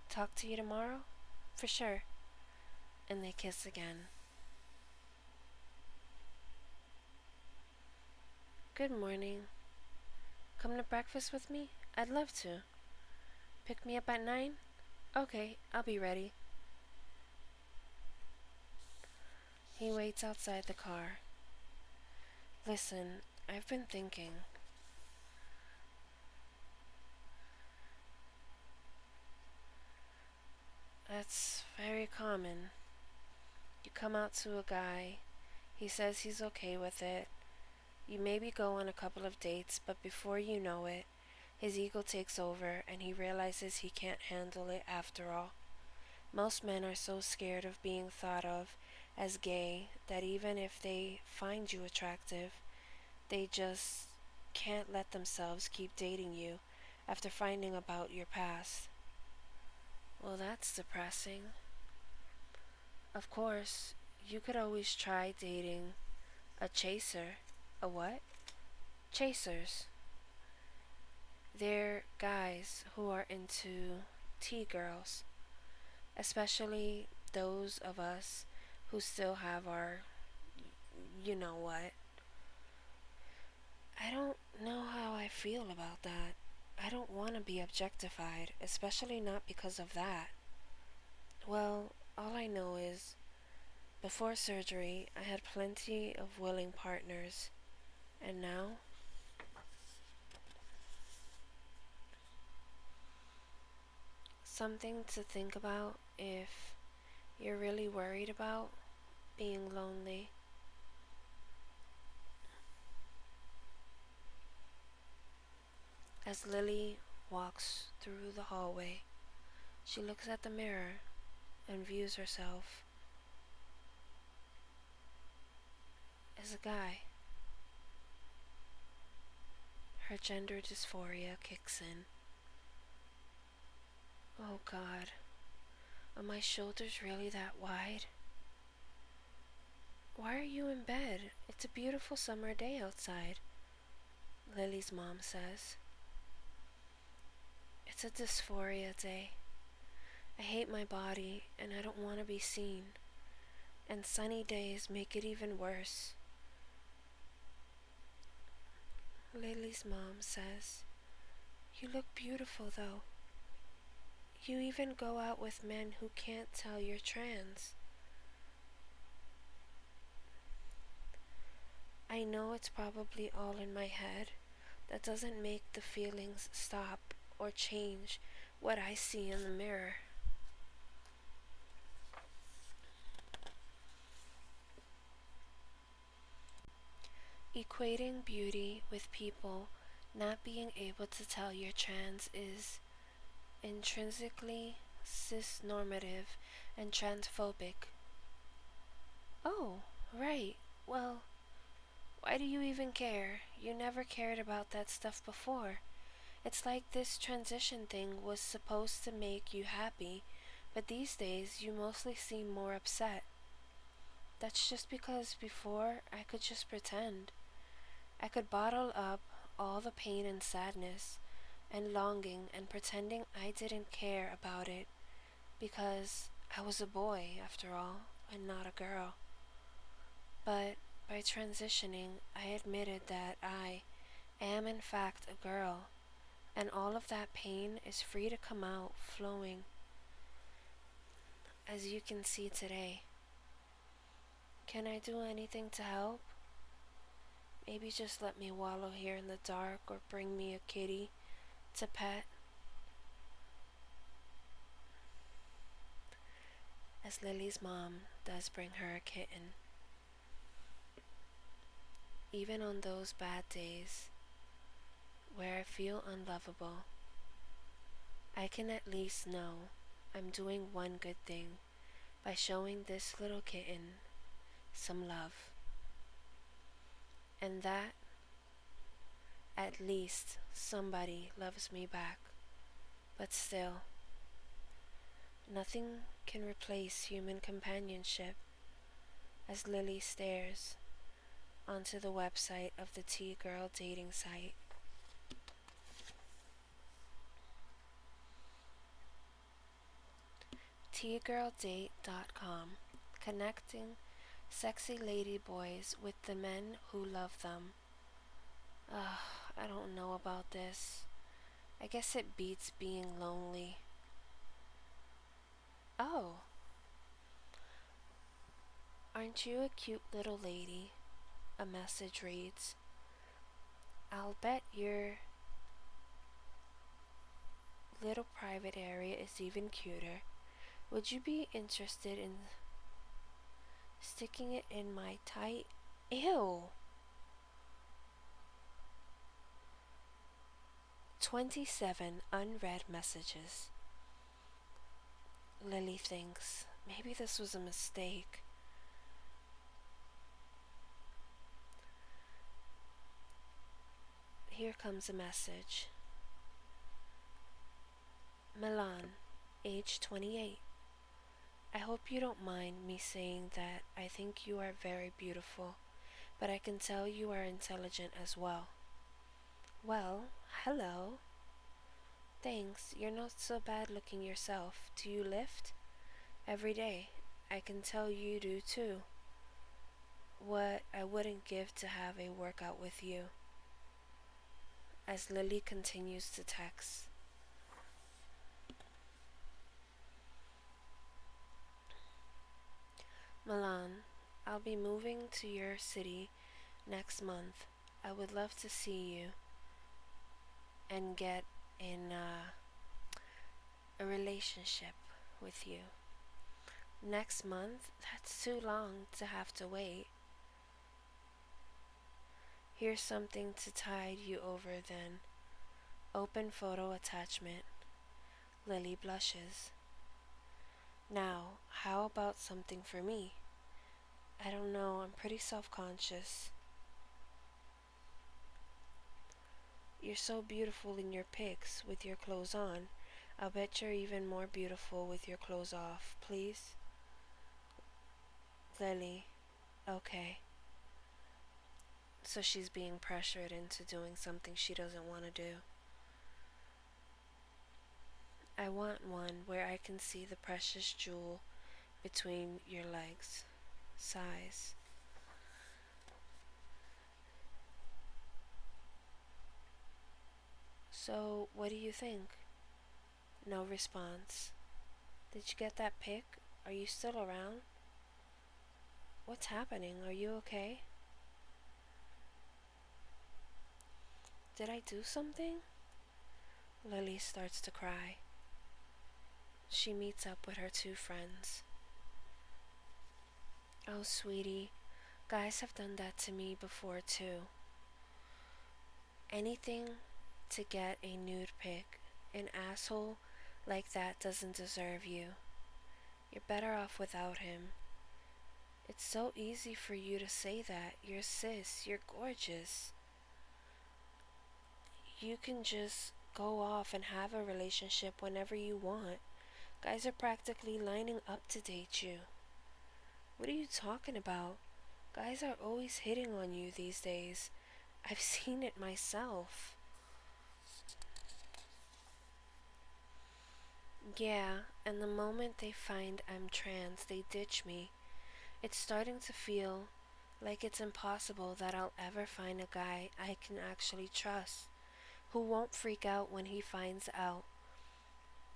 Talk to you tomorrow? For sure. and they kiss again. Good morning. Come to breakfast with me? I'd love to. Pick me up at 9? Okay, I'll be ready. He waits outside the car. Listen, I've been thinking. That's very common. You come out to a guy, he says he's okay with it. You maybe go on a couple of dates, but before you know it, his ego takes over and he realizes he can't handle it after all. Most men are so scared of being thought of as gay that even if they find you attractive, they just can't let themselves keep dating you after finding about your past. Well, that's depressing. Of course, you could always try dating a chaser. A what? Chasers. They're guys who are into T-girls, especially those of us who still have our you know what. I don't know how I feel about that. I don't want to be objectified, especially not because of that. Well, all I know is before surgery, I had plenty of willing partners, and now something to think about if you're really worried about being lonely. As Lily walks through the hallway, she looks at the mirror and views herself as a guy. Her gender dysphoria kicks in. Oh God, are my shoulders really that wide? Why are you in bed? It's a beautiful summer day outside, Lily's mom says. It's a dysphoria day. I hate my body and I don't want to be seen. And sunny days make it even worse. Lily's mom says, you look beautiful though. You even go out with men who can't tell you're trans. I know it's probably all in my head. That doesn't make the feelings stop or change what I see in the mirror. Equating beauty with people not being able to tell you're trans is intrinsically cisnormative and transphobic. Oh, right. Well, why do you even care? You never cared about that stuff before. It's like this transition thing was supposed to make you happy, but these days you mostly seem more upset. That's just because before I could just pretend. I could bottle up all the pain and sadness and longing and pretending I didn't care about it because I was a boy after all and not a girl. But by transitioning, I admitted that I am in fact a girl, and all of that pain is free to come out flowing, as you can see today. Can I do anything to help? Maybe just let me wallow here in the dark or bring me a kitty to pet. As Lily's mom does bring her a kitten. Even on those bad days where I feel unlovable, I can at least know I'm doing one good thing by showing this little kitten some love. And that at least somebody loves me back. But still, nothing can replace human companionship as Lily stares onto the website of the T-girl dating site. tgirldate.com. connecting sexy lady boys with the men who love them. Ugh, I don't know about this. I guess it beats being lonely. Oh, aren't you a cute little lady? A message reads. I'll bet your little private area is even cuter. Would you be interested in sticking it in my tight... Ew! 27 unread messages. Lily thinks, maybe this was a mistake. Here comes a message. Milan, age 28. I hope you don't mind me saying that I think you are very beautiful, but I can tell you are intelligent as well. Well, hello. Thanks, you're not so bad looking yourself. Do you lift? Every day. I can tell you do too. What I wouldn't give to have a workout with you. As Lily continues to text. Milan, I'll be moving to your city next month. I would love to see you and get in a relationship with you. Next month? That's too long to have to wait. Here's something to tide you over then. Open photo attachment. Lily blushes. Now, how about something for me? I don't know, I'm pretty self-conscious. You're so beautiful in your pics with your clothes on. I'll bet you're even more beautiful with your clothes off, please. Lily, okay. So she's being pressured into doing something she doesn't want to do. I want one where I can see the precious jewel between your legs. Sighs. So, what do you think? No response. Did you get that pic? Are you still around? What's happening? Are you okay? Did I do something? Lily starts to cry. She meets up with her two friends. Oh, sweetie, guys have done that to me before too. Anything to get a nude pic. An asshole like that doesn't deserve you. You're better off without him. It's so easy for you to say that. You're cis. You're gorgeous. You can just go off and have a relationship whenever you want. Guys are practically lining up to date you. What are you talking about? Guys are always hitting on you these days. I've seen it myself. Yeah, and the moment they find I'm trans, they ditch me. It's starting to feel like it's impossible that I'll ever find a guy I can actually trust, who won't freak out when he finds out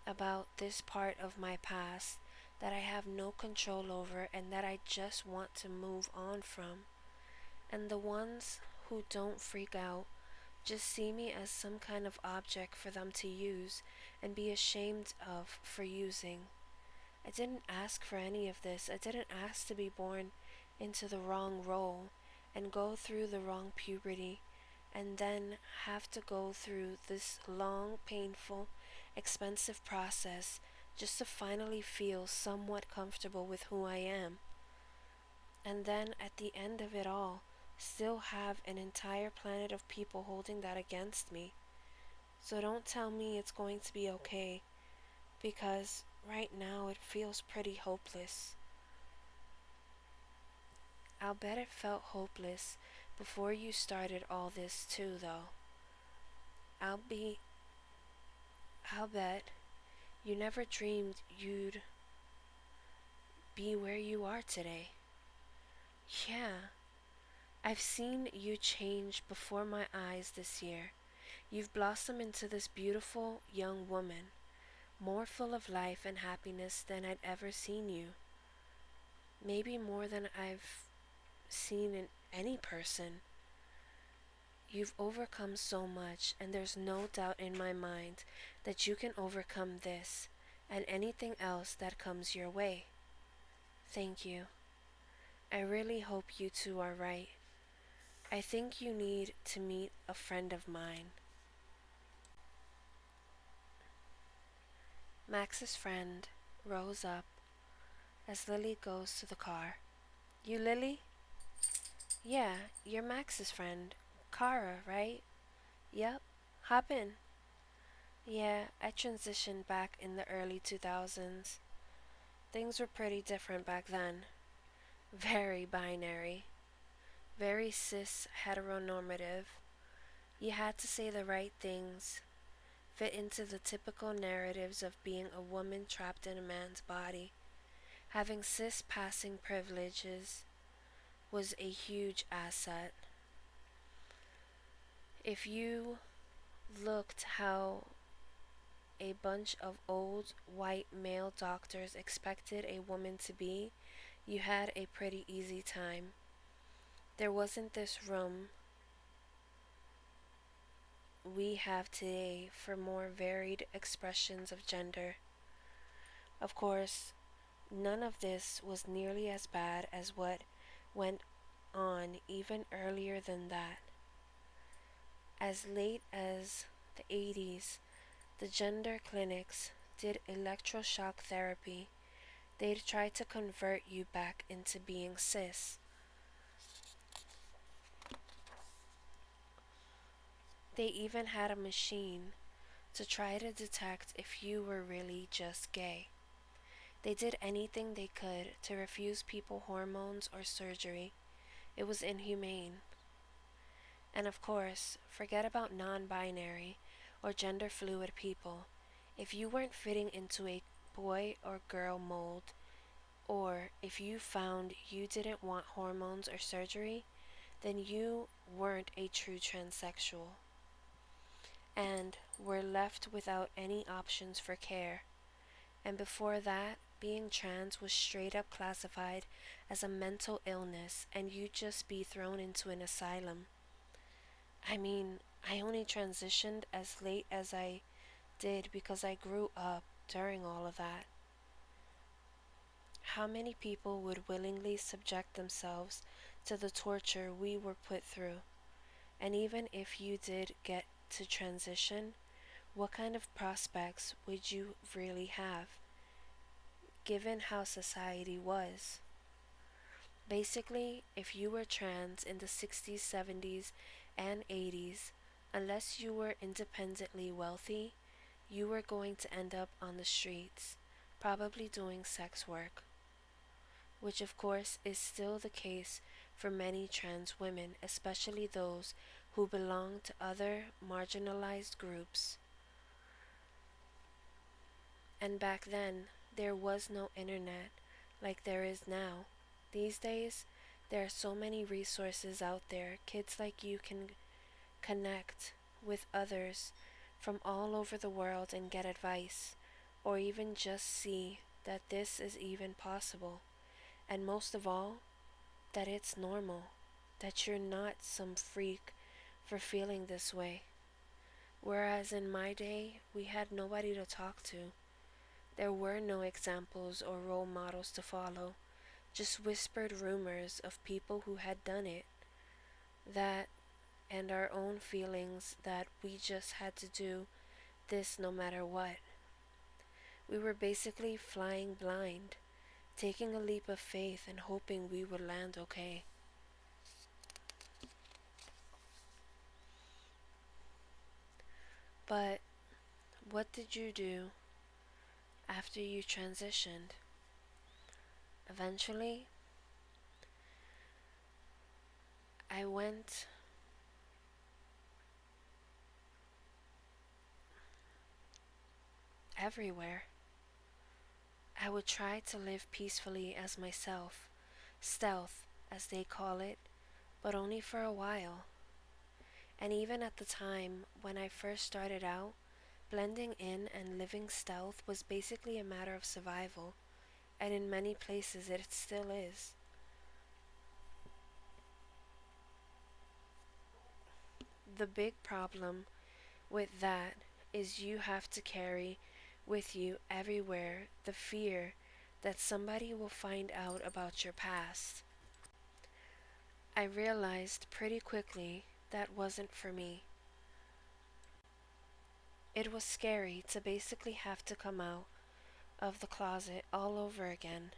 about this part of my past that I have no control over and that I just want to move on from. And the ones who don't freak out just see me as some kind of object for them to use and be ashamed of for using. I didn't ask for any of this. I didn't ask to be born into the wrong role and go through the wrong puberty and then have to go through this long, painful, expensive process just to finally feel somewhat comfortable with who I am. And then at the end of it all, still have an entire planet of people holding that against me. So don't tell me it's going to be okay, because right now it feels pretty hopeless. I'll bet it felt hopeless before you started all this too, though. I'll bet you never dreamed you'd be where you are today. Yeah, I've seen you change before my eyes this year. You've blossomed into this beautiful young woman, more full of life and happiness than I'd ever seen you. Maybe more than I've seen in any person. You've overcome so much, and there's no doubt in my mind that you can overcome this and anything else that comes your way. Thank you. I really hope you two are right. I think you need to meet a friend of mine. Max's friend rose up as Lily goes to the car. You Lily? Yeah, you're Max's friend. Kara, right? Yep. Hop in. Yeah, I transitioned back in the early 2000s. Things were pretty different back then. Very binary. Very cis heteronormative. You had to say the right things, fit into the typical narratives of being a woman trapped in a man's body. Having cis passing privileges was a huge asset. If you looked how a bunch of old white male doctors expected a woman to be, you had a pretty easy time. There wasn't this room we have today for more varied expressions of gender. Of course, none of this was nearly as bad as what went on even earlier than that. As late as the 80s, the gender clinics did electroshock therapy. They'd try to convert you back into being cis. They even had a machine to try to detect if you were really just gay. They did anything they could to refuse people hormones or surgery. It was inhumane. And of course, forget about non-binary or gender fluid people. If you weren't fitting into a boy or girl mold, or if you found you didn't want hormones or surgery, then you weren't a true transsexual and were left without any options for care. And before that, being trans was straight up classified as a mental illness and you'd just be thrown into an asylum. I mean, I only transitioned as late as I did because I grew up during all of that. How many people would willingly subject themselves to the torture we were put through? And even if you did get to transition, what kind of prospects would you really have, given how society was? Basically, if you were trans in the 60s, 70s, and 80s, unless you were independently wealthy, you were going to end up on the streets, probably doing sex work, which of course is still the case for many trans women, especially those who belong to other marginalized groups. And back then, there was no internet like there is now. These days, there are so many resources out there. Kids like you can connect with others from all over the world and get advice, or even just see that this is even possible. And most of all, that it's normal, that you're not some freak for feeling this way. Whereas in my day, we had nobody to talk to. There were no examples or role models to follow, just whispered rumors of people who had done it, that and our own feelings that we just had to do this no matter what. We were basically flying blind, taking a leap of faith and hoping we would land okay. But what did you do after you transitioned? Eventually, I went everywhere. I would try to live peacefully as myself, stealth, as they call it, but only for a while. And even at the time when I first started out, blending in and living stealth was basically a matter of survival, and in many places it still is. The big problem with that is you have to carry with you everywhere the fear that somebody will find out about your past. I realized pretty quickly that wasn't for me. It was scary to basically have to come out of the closet all over again.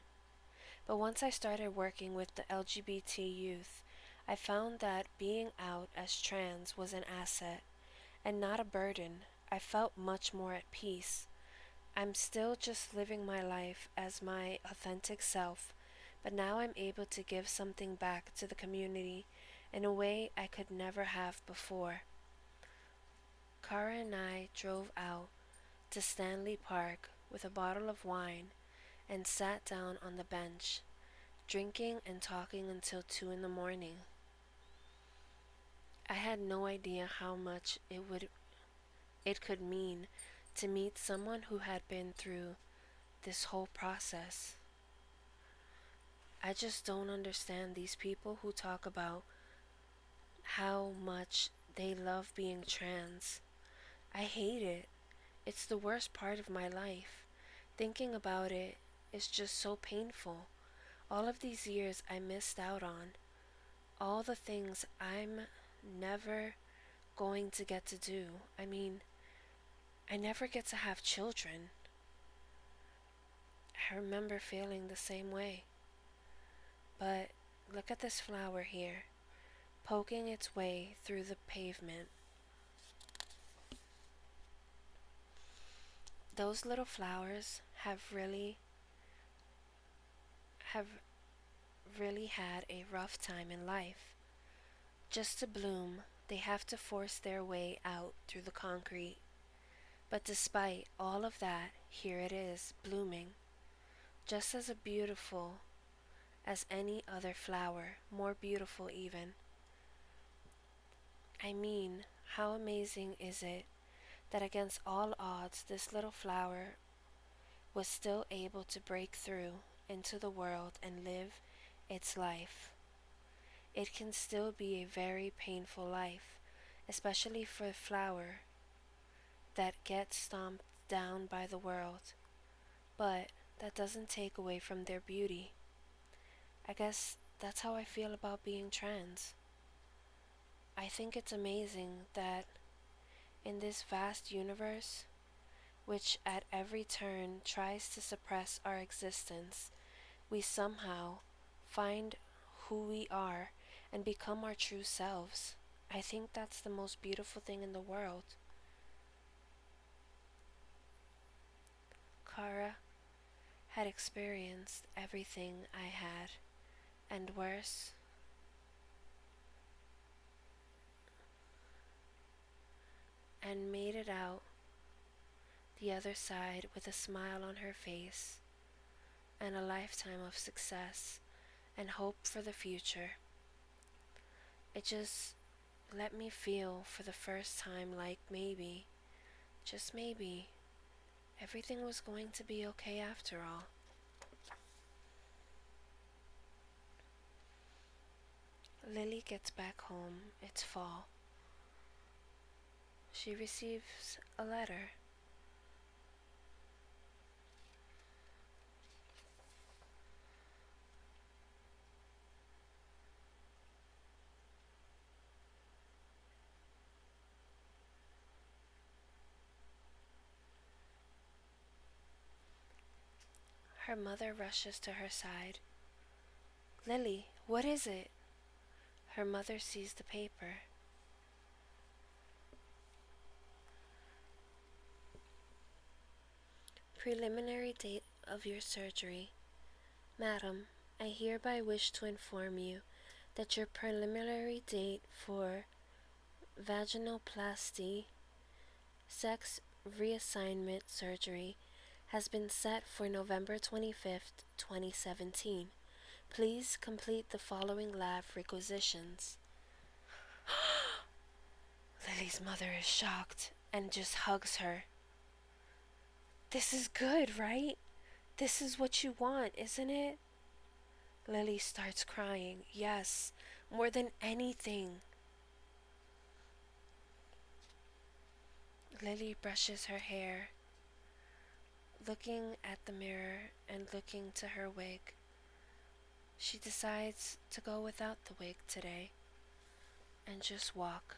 But once I started working with the LGBT youth, I found that being out as trans was an asset and not a burden. I felt much more at peace. I'm still just living my life as my authentic self, but now I'm able to give something back to the community in a way I could never have before. Kara and I drove out to Stanley Park with a bottle of wine and sat down on the bench, drinking and talking until 2 in the morning. I had no idea how much it could mean to meet someone who had been through this whole process. I just don't understand these people who talk about how much they love being trans. I hate it. It's the worst part of my life. Thinking about it is just so painful. All of these years I missed out on. All the things I'm never going to get to do. I mean, I never get to have children. I remember feeling the same way. But look at this flower here, poking its way through the pavement. Those little flowers have really had a rough time in life. Just to bloom, they have to force their way out through the concrete. But despite all of that, here it is, blooming, just as beautiful as any other flower, more beautiful even. I mean, how amazing is it that against all odds, this little flower was still able to break through into the world and live its life. It can still be a very painful life, especially for a flower that gets stomped down by the world, but that doesn't take away from their beauty. I guess that's how I feel about being trans. I think it's amazing that in this vast universe, which at every turn tries to suppress our existence, we somehow find who we are and become our true selves. I think that's the most beautiful thing in the world. Kara had experienced everything I had, and worse, and made it out the other side with a smile on her face and a lifetime of success and hope for the future. It just let me feel for the first time like maybe, just maybe, everything was going to be okay after all. Lily gets back home. It's fall. She receives a letter. Her mother rushes to her side. Lily, what is it? Her mother sees the paper. Preliminary date of your surgery. Madam, I hereby wish to inform you that your preliminary date for vaginoplasty, sex reassignment surgery, has been set for November 25th, 2017. Please complete the following lab requisitions. Lily's mother is shocked and just hugs her. This is good, right? This is what you want, isn't it? Lily starts crying. Yes, more than anything. Lily brushes her hair, looking at the mirror and looking to her wig. She decides to go without the wig today and just walk.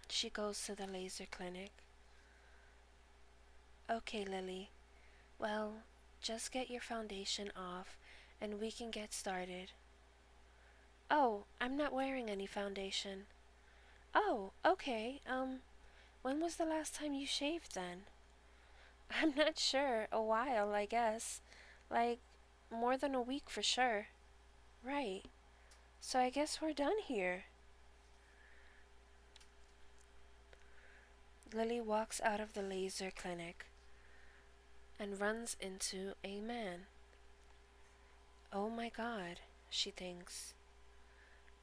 She goes to the laser clinic. Okay, Lily. Well, just get your foundation off and we can get started. Oh, I'm not wearing any foundation. Oh, okay. When was the last time you shaved then? I'm not sure. A while, I guess. Like, more than a week for sure. Right. So I guess we're done here. Lily walks out of the laser clinic and runs into a man. Oh my god, she thinks.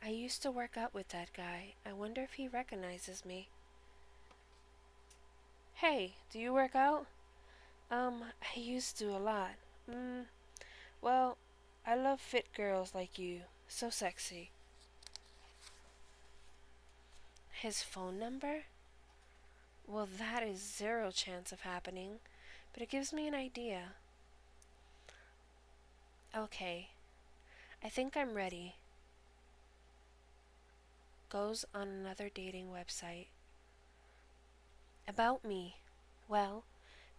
I used to work out with that guy. I wonder if he recognizes me. Hey, do you work out? I used to a lot. Well, I love fit girls like you. So sexy. His phone number? Well, that is zero chance of happening, but it gives me an idea. Okay, I think I'm ready. Goes on another dating website. About me. Well,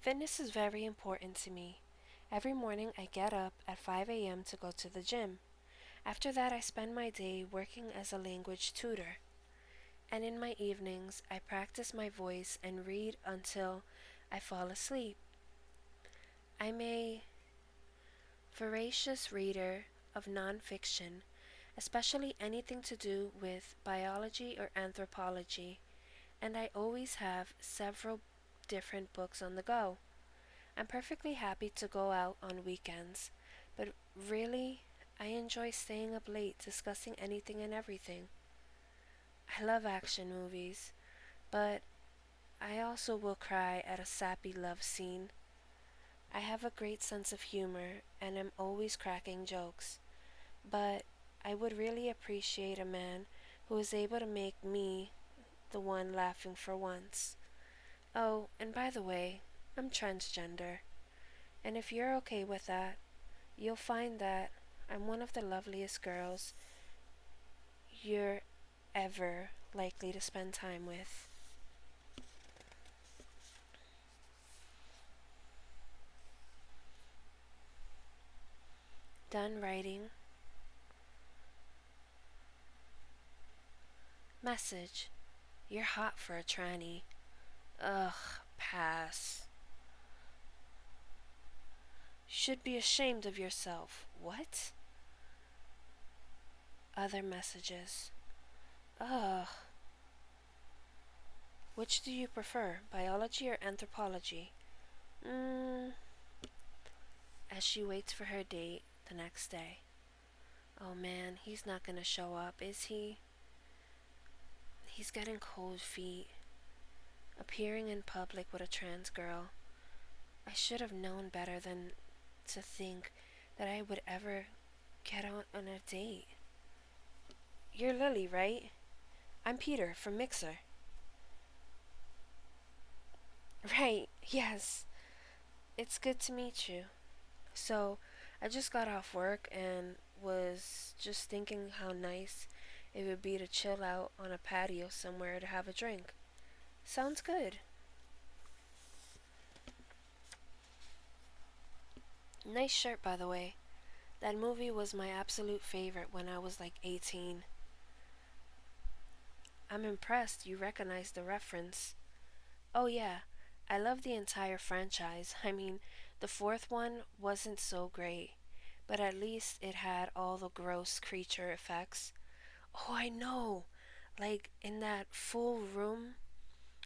fitness is very important to me. Every morning I get up at 5 a.m. to go to the gym. After that, I spend my day working as a language tutor. And in my evenings, I practice my voice and read until I fall asleep. I'm a voracious reader of nonfiction, especially anything to do with biology or anthropology, and I always have several different books on the go. I'm perfectly happy to go out on weekends, but really, I enjoy staying up late discussing anything and everything. I love action movies, but I also will cry at a sappy love scene. I have a great sense of humor and am always cracking jokes, but I would really appreciate a man who is able to make me the one laughing for once. Oh, and by the way, I'm transgender, and if you're okay with that, you'll find that I'm one of the loveliest girls you're ever likely to spend time with. Done writing. Message. You're hot for a tranny. Ugh, pass. Should be ashamed of yourself. What? Other messages. Ugh. Which do you prefer, biology or anthropology? As she waits for her date the next day. Oh man, he's not gonna show up, is he? He's getting cold feet. Appearing in public with a trans girl. I should have known better than to think that I would ever get out on a date. You're Lily, right? I'm Peter from Mixer. Right, yes. It's good to meet you. So, I just got off work and was just thinking how nice it would be to chill out on a patio somewhere to have a drink. Sounds good. Nice shirt, by the way. That movie was my absolute favorite when I was like 18. I'm impressed you recognized the reference. Oh, yeah, I love the entire franchise. I mean, the fourth one wasn't so great, but at least it had all the gross creature effects. Oh, I know! Like in that full room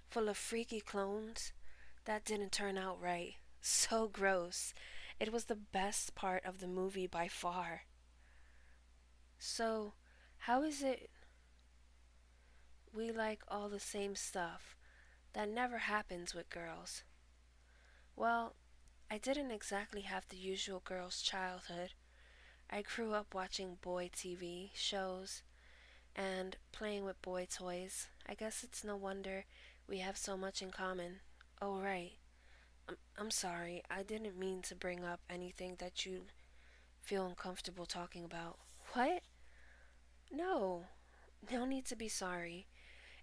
full of freaky clones, That didn't turn out right. So gross. It was the best part of the movie by far. So, how is it we like all the same stuff? That never happens with girls. Well, I didn't exactly have the usual girl's childhood. I grew up watching boy TV shows and playing with boy toys. I guess it's no wonder we have so much in common. Oh, right. I'm sorry. I didn't mean to bring up anything that you feel uncomfortable talking about. What? No. No need to be sorry.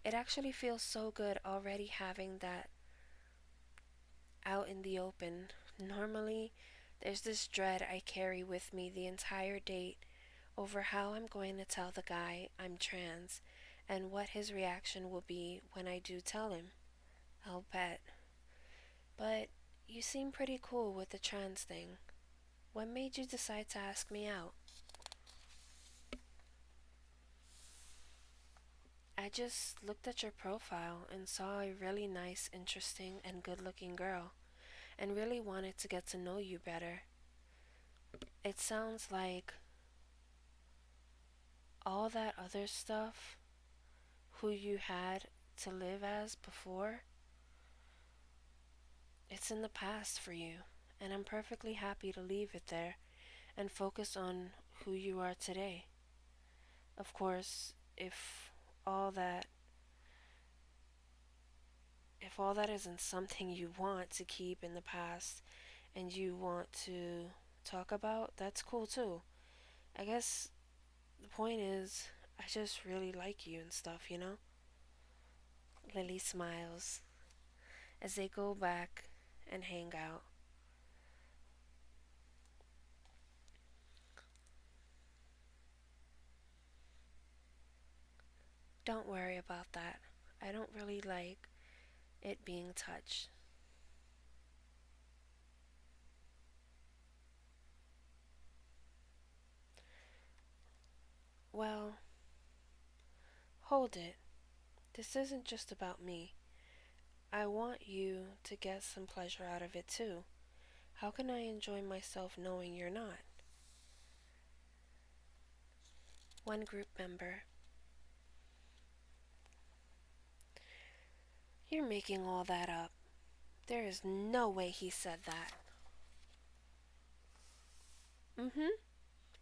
It actually feels so good already having that out in the open. Normally, there's this dread I carry with me the entire date over how I'm going to tell the guy I'm trans and what his reaction will be when I do tell him. I'll bet. But you seem pretty cool with the trans thing. What made you decide to ask me out? I just looked at your profile and saw a really nice, interesting, and good looking girl, and really wanted to get to know you better. It sounds like all that other stuff, who you had to live as before, it's in the past for you, and I'm perfectly happy to leave it there and focus on who you are today. Of course, all that if all that isn't something you want to keep in the past and you want to talk about, that's cool too. I guess the point is, I just really like you and stuff, you know? Lily smiles as they go back and hang out. Don't worry about that. I don't really like it being touched. Well, hold it. This isn't just about me. I want you to get some pleasure out of it too. How can I enjoy myself knowing you're not? One group member. You're making all that up. There is no way he said that. Mm-hmm.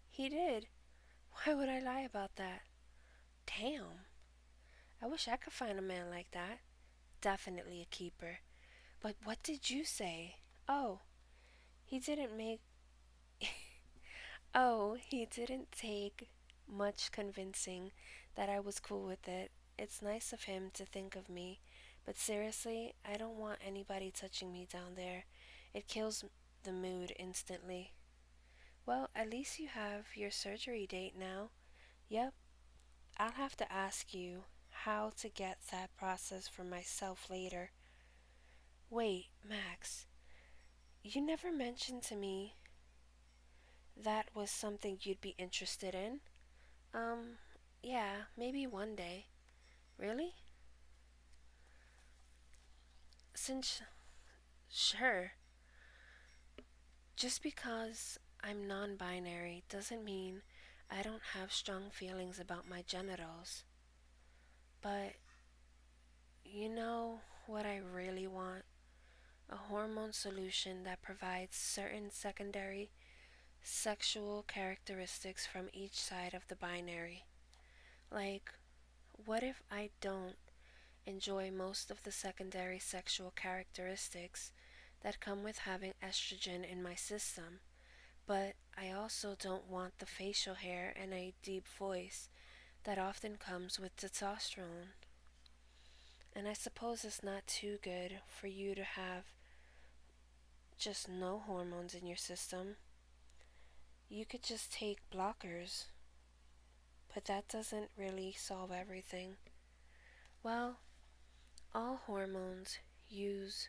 He did. Why would I lie about that? Damn. I wish I could find a man like that. Definitely a keeper. But what did you say? Oh, he didn't make. Oh, he didn't take much convincing that I was cool with it. It's nice of him to think of me. But seriously, I don't want anybody touching me down there. It kills the mood instantly. Well, at least you have your surgery date now. Yep, I'll have to ask you how to get that process for myself later. Wait, Max, you never mentioned to me that was something you'd be interested in. Um, yeah, maybe one day. Really? Since, sure, just because I'm non binary doesn't mean I don't have strong feelings about my genitals. But you know what I really want? A hormone solution that provides certain secondary sexual characteristics from each side of the binary. Like, what if I don't enjoy most of the secondary sexual characteristics that come with having estrogen in my system, but I also don't want the facial hair and a deep voice that often comes with testosterone? And I suppose it's not too good for you to have just no hormones in your system. You could just take blockers, but that doesn't really solve everything. Well, all hormones used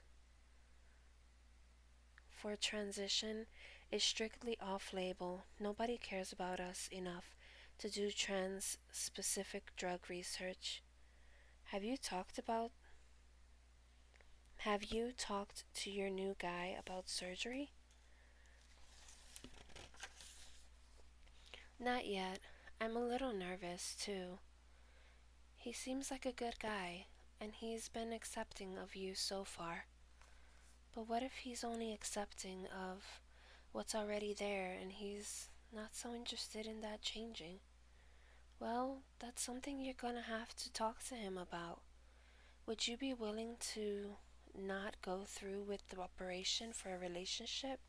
for transition is strictly off label. Nobody cares about us enough to do trans specific drug research. Have you talked about Have you talked to your new guy about surgery? Not yet. I'm a little nervous, too. He seems like a good guy, and he's been accepting of you so far. But what if he's only accepting of what's already there and he's not so interested in that changing? Well, that's something you're gonna have to talk to him about. Would you be willing to not go through with the operation for a relationship?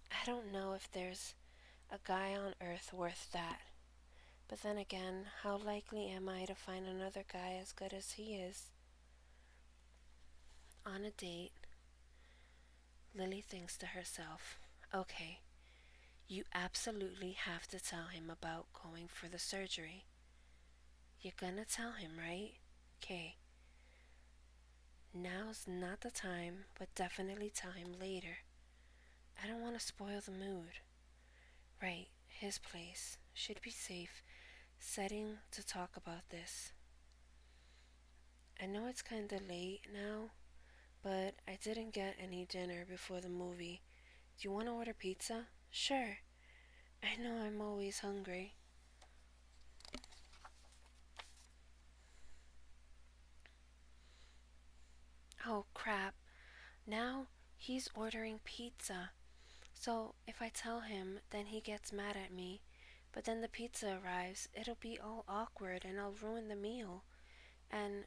I don't know if there's a guy on earth worth that. But then again, how likely am I to find another guy as good as he is? On a date, Lily thinks to herself, okay, you absolutely have to tell him about going for the surgery. You're gonna tell him, right? Okay, now's not the time, but definitely tell him later. I don't want to spoil the mood. Right, his place should be safe setting to talk about this. I know it's kinda late now, but I didn't get any dinner before the movie. Do you want to order pizza? Sure. I know I'm always hungry. Oh crap. Now he's ordering pizza. So if I tell him, then he gets mad at me. But then the pizza arrives, it'll be all awkward and I'll ruin the meal. And,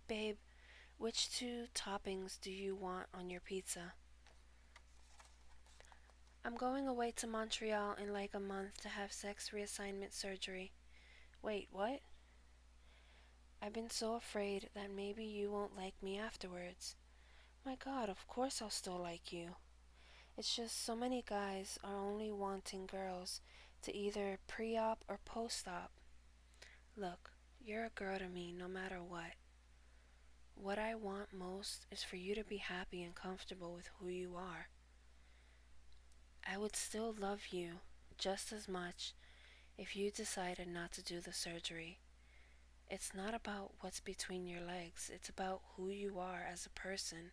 babe, which two toppings do you want on your pizza? I'm going away to Montreal in like a month to have sex reassignment surgery. Wait, what? I've been so afraid that maybe you won't like me afterwards. My god, of course I'll still like you. It's just so many guys are only wanting girls to either pre-op or post-op. Look, you're a girl to me no matter what. What I want most is for you to be happy and comfortable with who you are. I would still love you just as much if you decided not to do the surgery. It's not about what's between your legs, it's about who you are as a person.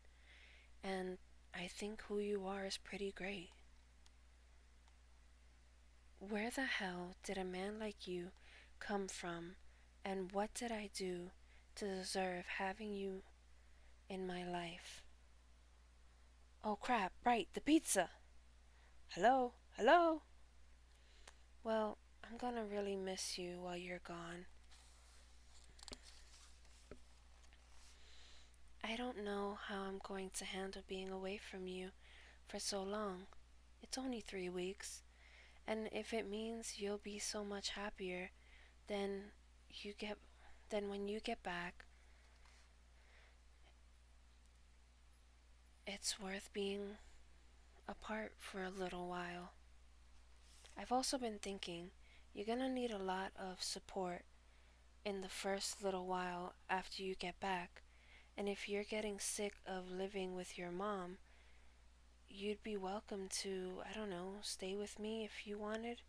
And I think who you are is pretty great. Where the hell did a man like you come from, and what did I do to deserve having you in my life? Oh crap, right, the pizza! Hello? Hello? Well, I'm gonna really miss you while you're gone. I don't know how I'm going to handle being away from you for so long. It's only 3 weeks, and if it means you'll be so much happier, then you get then when you get back, it's worth being apart for a little while. I've also been thinking you're gonna need a lot of support in the first little while after you get back, and if you're getting sick of living with your mom, you'd be welcome to, I don't know, stay with me if you wanted.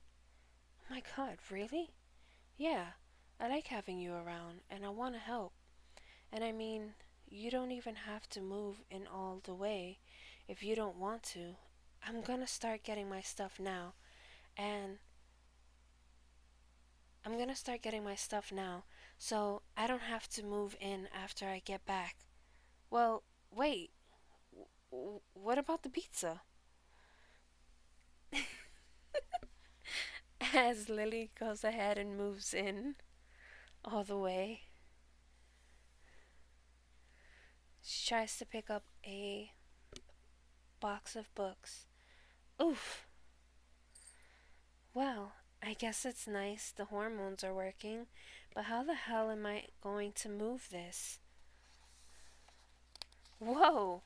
Oh my god, really? Yeah, I like having you around and I want to help. And I mean, you don't even have to move in all the way if you don't want to. I'm gonna start getting my stuff now, and I'm gonna start getting my stuff now, so I don't have to move in after I get back. Well, wait, what about the pizza? As Lily goes ahead and moves in all the way, she tries to pick up a box of books. Oof, well, I guess it's nice the hormones are working, but how the hell am I going to move this? Whoa!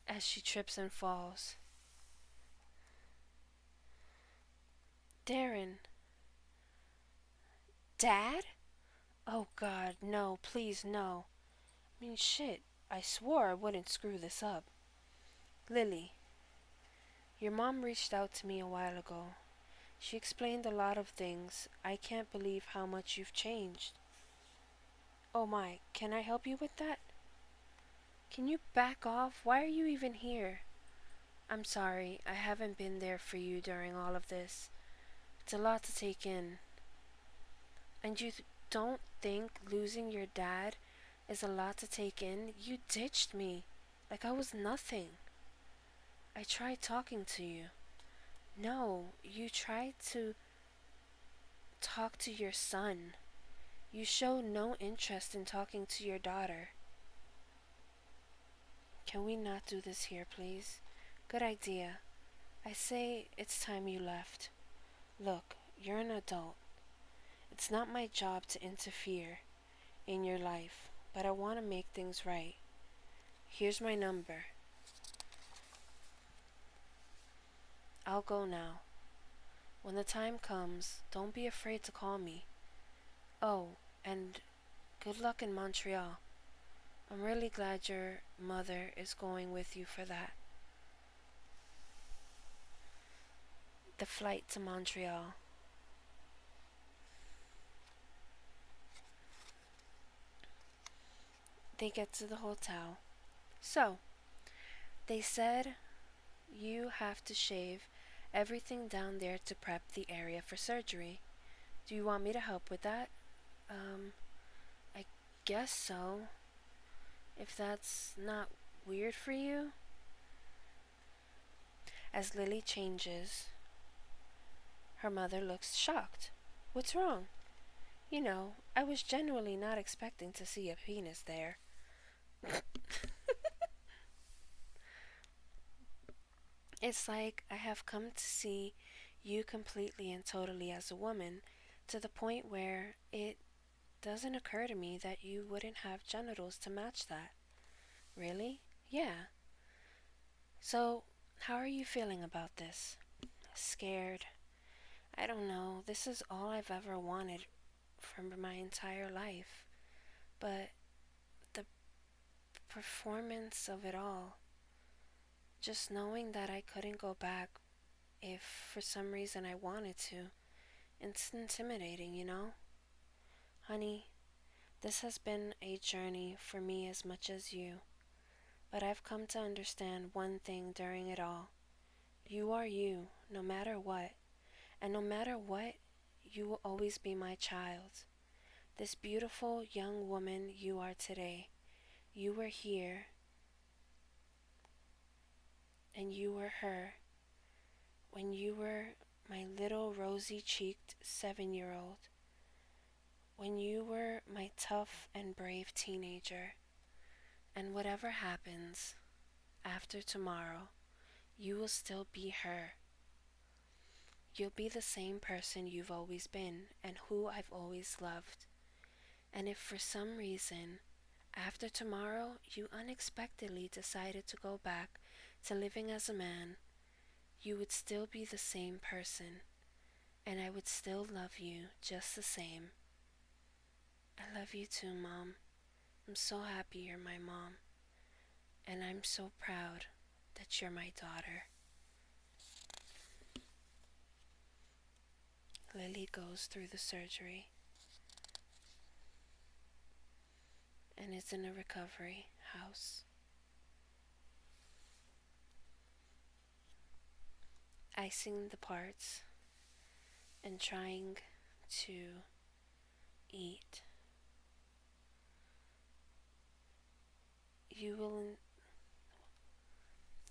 As she trips and falls. Darren. Dad? Oh god, no, please no. I mean, shit, I swore I wouldn't screw this up. Lily, your mom reached out to me a while ago. She explained a lot of things. I can't believe how much you've changed. Oh my, can I help you with that? Can you back off? Why are you even here? I'm sorry, I haven't been there for you during all of this. It's a lot to take in. And you don't think losing your dad is a lot to take in? You ditched me like I was nothing. I tried talking to you. No, you tried to talk to your son. You showed no interest in talking to your daughter. Can we not do this here, please? Good idea. I say it's time you left. Look, you're an adult. It's not my job to interfere in your life, but I want to make things right. Here's my number. I'll go now. When the time comes, don't be afraid to call me. Oh, and good luck in Montreal. I'm really glad your mother is going with you for that. The flight to Montreal. They get to the hotel. So, they said you have to shave everything down there to prep the area for surgery. Do you want me to help with that? I guess so. If that's not weird for you. As Lily changes, her mother looks shocked. What's wrong? You know, I was genuinely not expecting to see a penis there. It's like I have come to see you completely and totally as a woman, to the point where it doesn't occur to me that you wouldn't have genitals to match that. Really? Yeah. So, how are you feeling about this? Scared? I don't know. This is all I've ever wanted for my entire life. But the performance of it all, just knowing that I couldn't go back if for some reason I wanted to, it's intimidating, you know? Honey, this has been a journey for me as much as you, but I've come to understand one thing during it all. You are you, no matter what, and no matter what, you will always be my child. This beautiful young woman you are today, you were here, and you were her, when you were my little rosy-cheeked 7-year-old, when you were my tough and brave teenager. And whatever happens after tomorrow, you will still be her. You'll be the same person you've always been and who I've always loved. And if for some reason, after tomorrow, you unexpectedly decided to go back to living as a man, you would still be the same person, and I would still love you just the same. I love you too, Mom. I'm so happy you're my mom, and I'm so proud that you're my daughter. Lily goes through the surgery and is in a recovery house. Icing the parts and trying to eat.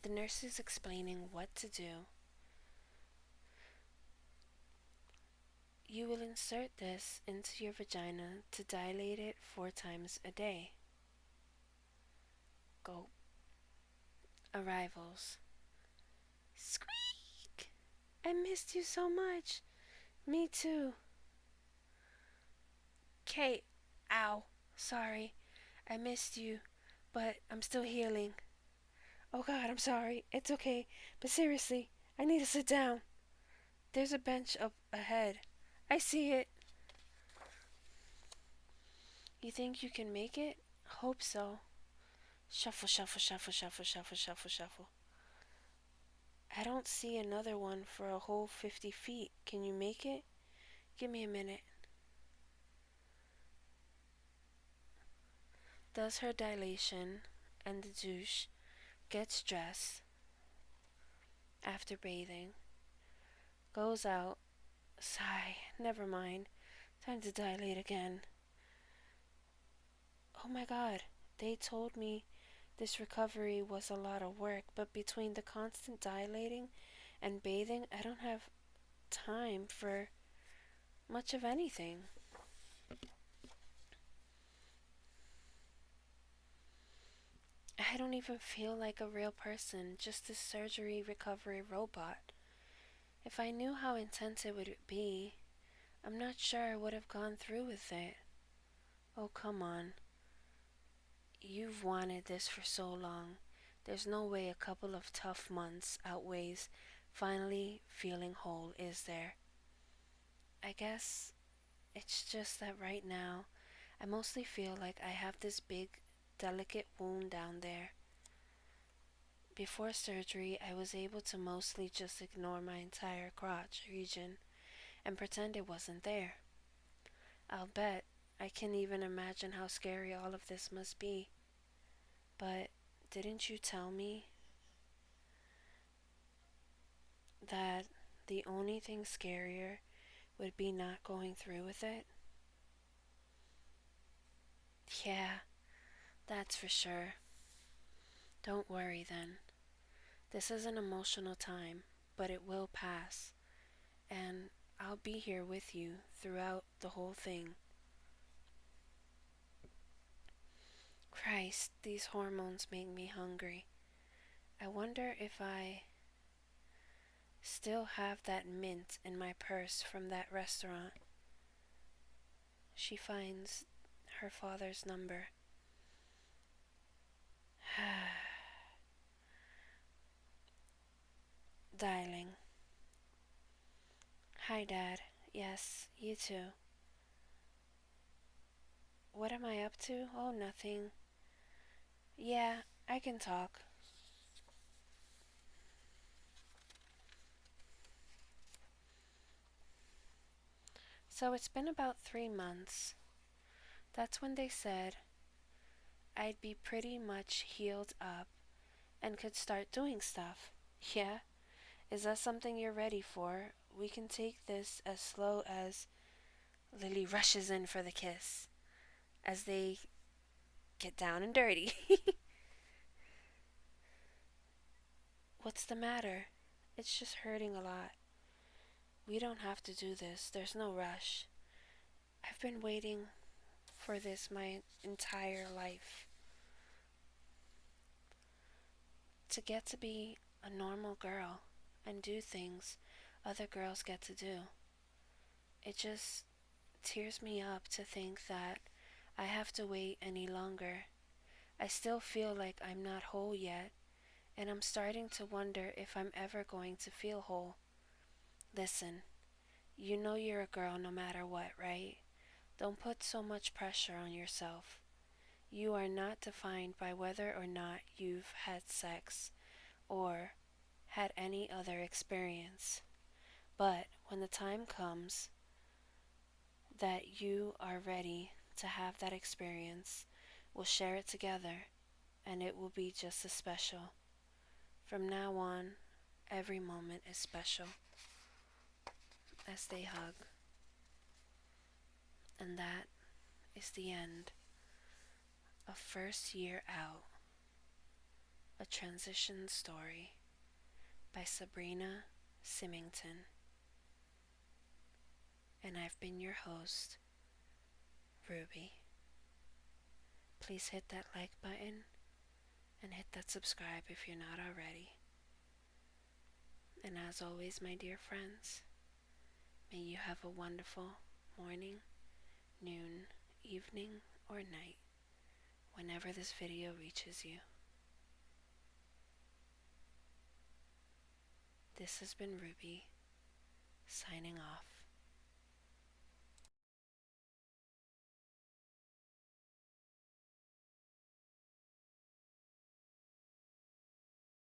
The nurse is explaining what to do. You will insert this into your vagina to dilate it 4 times a day. Go. Arrivals. Squeak! I missed you so much. Me too. Kate. Ow. Sorry. I missed you, but I'm still healing. Oh God, I'm sorry. It's okay. But seriously, I need to sit down. There's a bench up ahead. I see it. You think you can make it? Hope so. Shuffle, shuffle, shuffle, shuffle, shuffle, shuffle, shuffle. I don't see another one for a whole 50 feet. Can you make it? Give me a minute. Does her dilation and the douche, gets dressed after bathing, goes out, sigh, never mind, time to dilate again. Oh my god, they told me this recovery was a lot of work, but between the constant dilating and bathing, I don't have time for much of anything. I don't even feel like a real person, just a surgery recovery robot. If I knew how intense it would be, I'm not sure I would have gone through with it. Oh, come on. You've wanted this for so long. There's no way a couple of tough months outweighs finally feeling whole, is there? I guess it's just that right now, I mostly feel like I have this big, delicate wound down there. Before surgery, I was able to mostly just ignore my entire crotch region and pretend it wasn't there. I'll bet I can even imagine how scary all of this must be. But didn't you tell me that the only thing scarier would be not going through with it? Yeah, that's for sure. Don't worry then. This is an emotional time, but it will pass, and I'll be here with you throughout the whole thing. Christ, these hormones make me hungry. I wonder if I still have that mint in my purse from that restaurant. She finds her father's number. Dialing. Hi, Dad. Yes, you too. What am I up to? Oh, nothing. Yeah, I can talk. So it's been about 3 months. That's when they said I'd be pretty much healed up and could start doing stuff. Yeah? Is that something you're ready for? We can take this as slow as Lily rushes in for the kiss as they get down and dirty. What's the matter? It's just hurting a lot. We don't have to do this. There's no rush. I've been waiting for this my entire life. To get to be a normal girl and do things other girls get to do. It just tears me up to think that I have to wait any longer. I still feel like I'm not whole yet, and I'm starting to wonder if I'm ever going to feel whole. Listen, you know you're a girl no matter what, right? Don't put so much pressure on yourself. You are not defined by whether or not you've had sex or had any other experience. But when the time comes that you are ready to have that experience, we'll share it together and it will be just as special. From now on, every moment is special as they hug. And that is the end of First Year Out, a transition story by Sabrina Symington. And I've been your host, Ruby. Please hit that like button and hit that subscribe if you're not already. And as always, my dear friends, may you have a wonderful morning, noon, evening, or night whenever this video reaches you. This has been Ruby, signing off.